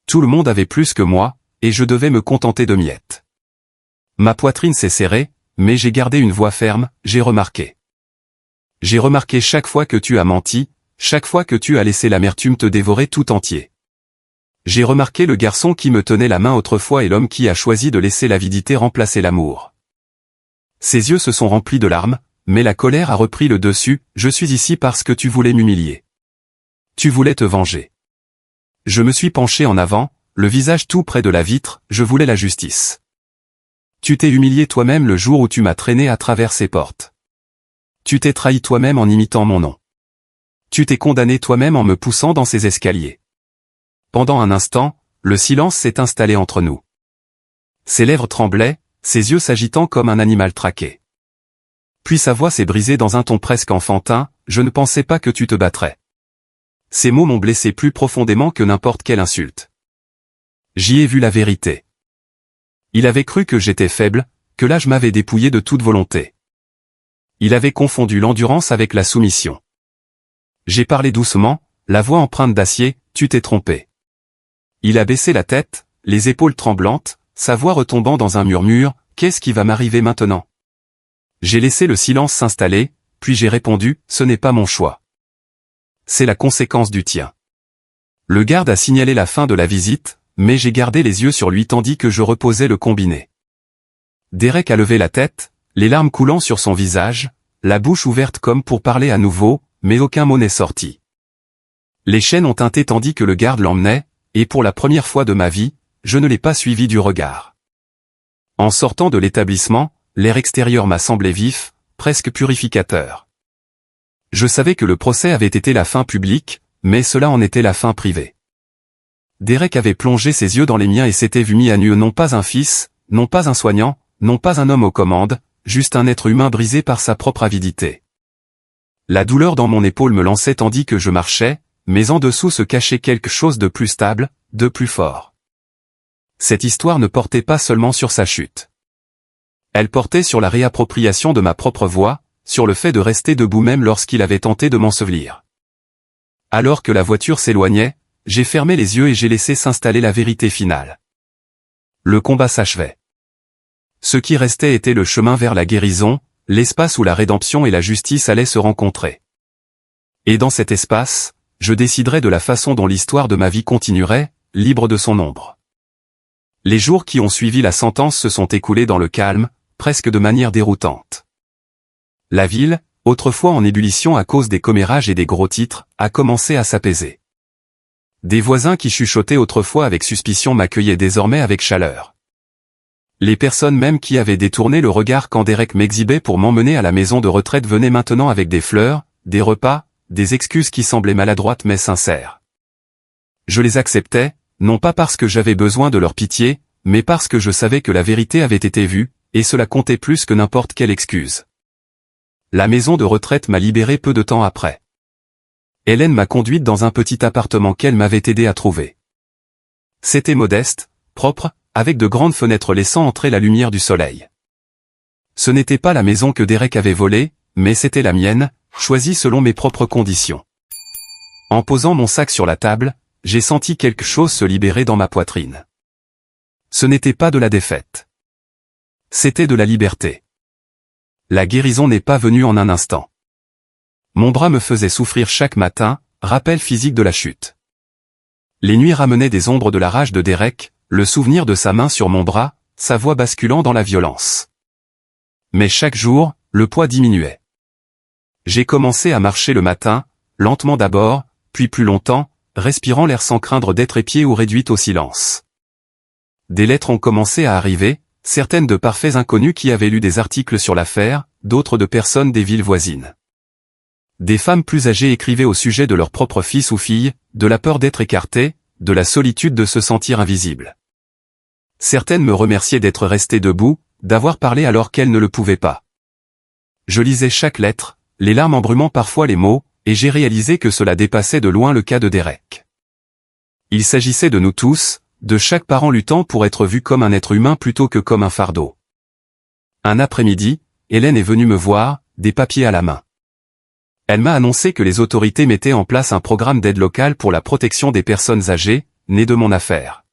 Tout le monde avait plus que moi, et je devais me contenter de miettes. Ma poitrine s'est serrée, mais j'ai gardé une voix ferme, j'ai remarqué. J'ai remarqué chaque fois que tu as menti, chaque fois que tu as laissé l'amertume te dévorer tout entier. J'ai remarqué le garçon qui me tenait la main autrefois et l'homme qui a choisi de laisser l'avidité remplacer l'amour. Ses yeux se sont remplis de larmes, mais la colère a repris le dessus, je suis ici parce que tu voulais m'humilier. Tu voulais te venger. Je me suis penché en avant, le visage tout près de la vitre, je voulais la justice. Tu t'es humilié toi-même le jour où tu m'as traîné à travers ces portes. Tu t'es trahi toi-même en imitant mon nom. Tu t'es condamné toi-même en me poussant dans ces escaliers. Pendant un instant, le silence s'est installé entre nous. Ses lèvres tremblaient, ses yeux s'agitant comme un animal traqué. Puis sa voix s'est brisée dans un ton presque enfantin, « Je ne pensais pas que tu te battrais. » Ces mots m'ont blessé plus profondément que n'importe quelle insulte. J'y ai vu la vérité. Il avait cru que j'étais faible, que l'âge m'avait dépouillé de toute volonté. Il avait confondu l'endurance avec la soumission. J'ai parlé doucement, la voix empreinte d'acier, « Tu t'es trompé. » Il a baissé la tête, les épaules tremblantes, sa voix retombant dans un murmure, « Qu'est-ce qui va m'arriver maintenant ?» J'ai laissé le silence s'installer, puis j'ai répondu, « Ce n'est pas mon choix. C'est la conséquence du tien. » Le garde a signalé la fin de la visite, mais j'ai gardé les yeux sur lui tandis que je reposais le combiné. Derek a levé la tête, les larmes coulant sur son visage, la bouche ouverte comme pour parler à nouveau, mais aucun mot n'est sorti. Les chaînes ont tinté tandis que le garde l'emmenait, et pour la première fois de ma vie, je ne l'ai pas suivi du regard. En sortant de l'établissement, l'air extérieur m'a semblé vif, presque purificateur. Je savais que le procès avait été la fin publique, mais cela en était la fin privée. Derek avait plongé ses yeux dans les miens et s'était vu mis à nu, non pas un fils, non pas un soignant, non pas un homme aux commandes, juste un être humain brisé par sa propre avidité. La douleur dans mon épaule me lançait tandis que je marchais, mais en dessous se cachait quelque chose de plus stable, de plus fort. Cette histoire ne portait pas seulement sur sa chute. Elle portait sur la réappropriation de ma propre voix, sur le fait de rester debout même lorsqu'il avait tenté de m'ensevelir. Alors que la voiture s'éloignait, j'ai fermé les yeux et j'ai laissé s'installer la vérité finale. Le combat s'achevait. Ce qui restait était le chemin vers la guérison, l'espace où la rédemption et la justice allaient se rencontrer. Et dans cet espace, je déciderais de la façon dont l'histoire de ma vie continuerait, libre de son ombre. Les jours qui ont suivi la sentence se sont écoulés dans le calme, presque de manière déroutante. La ville, autrefois en ébullition à cause des commérages et des gros titres, a commencé à s'apaiser. Des voisins qui chuchotaient autrefois avec suspicion m'accueillaient désormais avec chaleur. Les personnes même qui avaient détourné le regard quand Derek m'exhibait pour m'emmener à la maison de retraite venaient maintenant avec des fleurs, des repas, des excuses qui semblaient maladroites mais sincères. Je les acceptais, non pas parce que j'avais besoin de leur pitié, mais parce que je savais que la vérité avait été vue, et cela comptait plus que n'importe quelle excuse. La maison de retraite m'a libéré peu de temps après. Hélène m'a conduite dans un petit appartement qu'elle m'avait aidé à trouver. C'était modeste, propre, avec de grandes fenêtres laissant entrer la lumière du soleil. Ce n'était pas la maison que Derek avait volée, mais c'était la mienne, choisie selon mes propres conditions. En posant mon sac sur la table, j'ai senti quelque chose se libérer dans ma poitrine. Ce n'était pas de la défaite. C'était de la liberté. La guérison n'est pas venue en un instant. Mon bras me faisait souffrir chaque matin, rappel physique de la chute. Les nuits ramenaient des ombres de la rage de Derek, le souvenir de sa main sur mon bras, sa voix basculant dans la violence. Mais chaque jour, le poids diminuait. J'ai commencé à marcher le matin, lentement d'abord, puis plus longtemps, respirant l'air sans craindre d'être épiée ou réduite au silence. Des lettres ont commencé à arriver, certaines de parfaits inconnus qui avaient lu des articles sur l'affaire, d'autres de personnes des villes voisines. Des femmes plus âgées écrivaient au sujet de leur propre fils ou fille, de la peur d'être écartées, de la solitude de se sentir invisible. Certaines me remerciaient d'être restées debout, d'avoir parlé alors qu'elles ne le pouvaient pas. Je lisais chaque lettre, les larmes embrumant parfois les mots, et j'ai réalisé que cela dépassait de loin le cas de Derek. Il s'agissait de nous tous, de chaque parent luttant pour être vu comme un être humain plutôt que comme un fardeau. Un après-midi, Hélène est venue me voir, des papiers à la main. Elle m'a annoncé que les autorités mettaient en place un programme d'aide locale pour la protection des personnes âgées, né de mon affaire.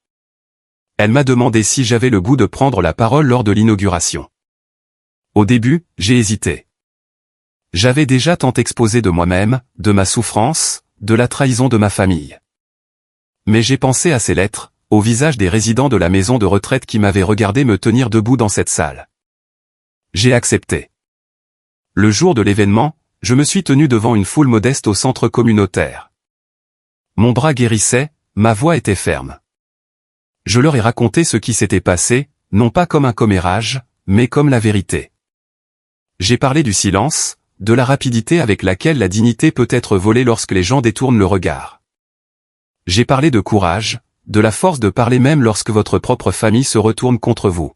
Elle m'a demandé si j'avais le goût de prendre la parole lors de l'inauguration. Au début, j'ai hésité. J'avais déjà tant exposé de moi-même, de ma souffrance, de la trahison de ma famille. Mais j'ai pensé à ces lettres, au visage des résidents de la maison de retraite qui m'avaient regardé me tenir debout dans cette salle. J'ai accepté. Le jour de l'événement, je me suis tenu devant une foule modeste au centre communautaire. Mon bras guérissait, ma voix était ferme. Je leur ai raconté ce qui s'était passé, non pas comme un commérage, mais comme la vérité. J'ai parlé du silence, de la rapidité avec laquelle la dignité peut être volée lorsque les gens détournent le regard. J'ai parlé de courage, de la force de parler même lorsque votre propre famille se retourne contre vous.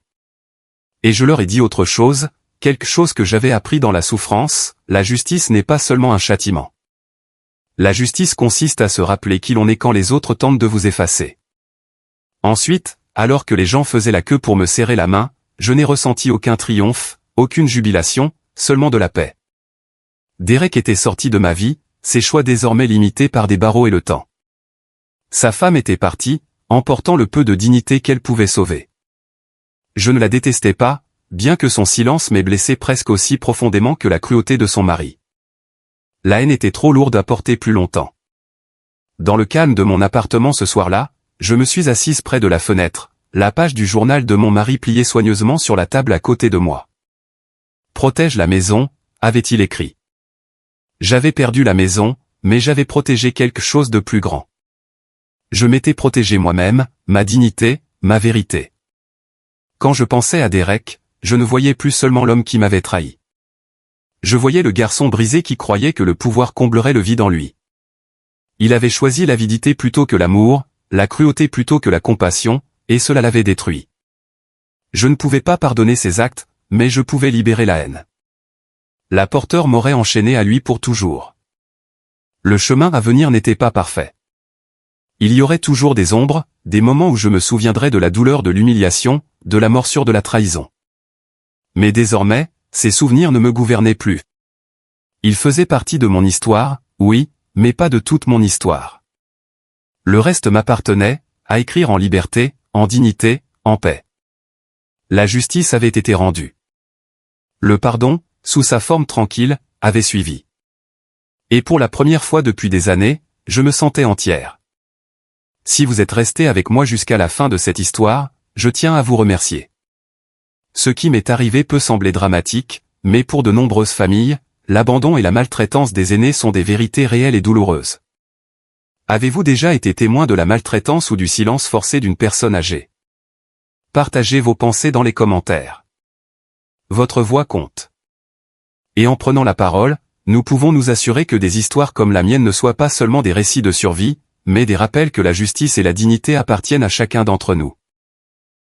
Et je leur ai dit autre chose, quelque chose que j'avais appris dans la souffrance, la justice n'est pas seulement un châtiment. La justice consiste à se rappeler qui l'on est quand les autres tentent de vous effacer. Ensuite, alors que les gens faisaient la queue pour me serrer la main, je n'ai ressenti aucun triomphe, aucune jubilation, seulement de la paix. Derek était sorti de ma vie, ses choix désormais limités par des barreaux et le temps. Sa femme était partie, emportant le peu de dignité qu'elle pouvait sauver. Je ne la détestais pas, bien que son silence m'ait blessé presque aussi profondément que la cruauté de son mari. La haine était trop lourde à porter plus longtemps. Dans le calme de mon appartement ce soir-là, je me suis assise près de la fenêtre, la page du journal de mon mari pliée soigneusement sur la table à côté de moi. « Protège la maison », avait-il écrit. J'avais perdu la maison, mais j'avais protégé quelque chose de plus grand. Je m'étais protégé moi-même, ma dignité, ma vérité. Quand je pensais à Derek, je ne voyais plus seulement l'homme qui m'avait trahi. Je voyais le garçon brisé qui croyait que le pouvoir comblerait le vide en lui. Il avait choisi l'avidité plutôt que l'amour, la cruauté plutôt que la compassion, et cela l'avait détruit. Je ne pouvais pas pardonner ses actes, mais je pouvais libérer la haine. La porteur m'aurait enchaîné à lui pour toujours. Le chemin à venir n'était pas parfait. Il y aurait toujours des ombres, des moments où je me souviendrais de la douleur de l'humiliation, de la morsure de la trahison. Mais désormais, ces souvenirs ne me gouvernaient plus. Ils faisaient partie de mon histoire, oui, mais pas de toute mon histoire. Le reste m'appartenait, à écrire en liberté, en dignité, en paix. La justice avait été rendue. Le pardon, sous sa forme tranquille, avait suivi. Et pour la première fois depuis des années, je me sentais entière. Si vous êtes resté avec moi jusqu'à la fin de cette histoire, je tiens à vous remercier. Ce qui m'est arrivé peut sembler dramatique, mais pour de nombreuses familles, l'abandon et la maltraitance des aînés sont des vérités réelles et douloureuses. Avez-vous déjà été témoin de la maltraitance ou du silence forcé d'une personne âgée? Partagez vos pensées dans les commentaires. Votre voix compte. Et en prenant la parole, nous pouvons nous assurer que des histoires comme la mienne ne soient pas seulement des récits de survie, mais des rappels que la justice et la dignité appartiennent à chacun d'entre nous.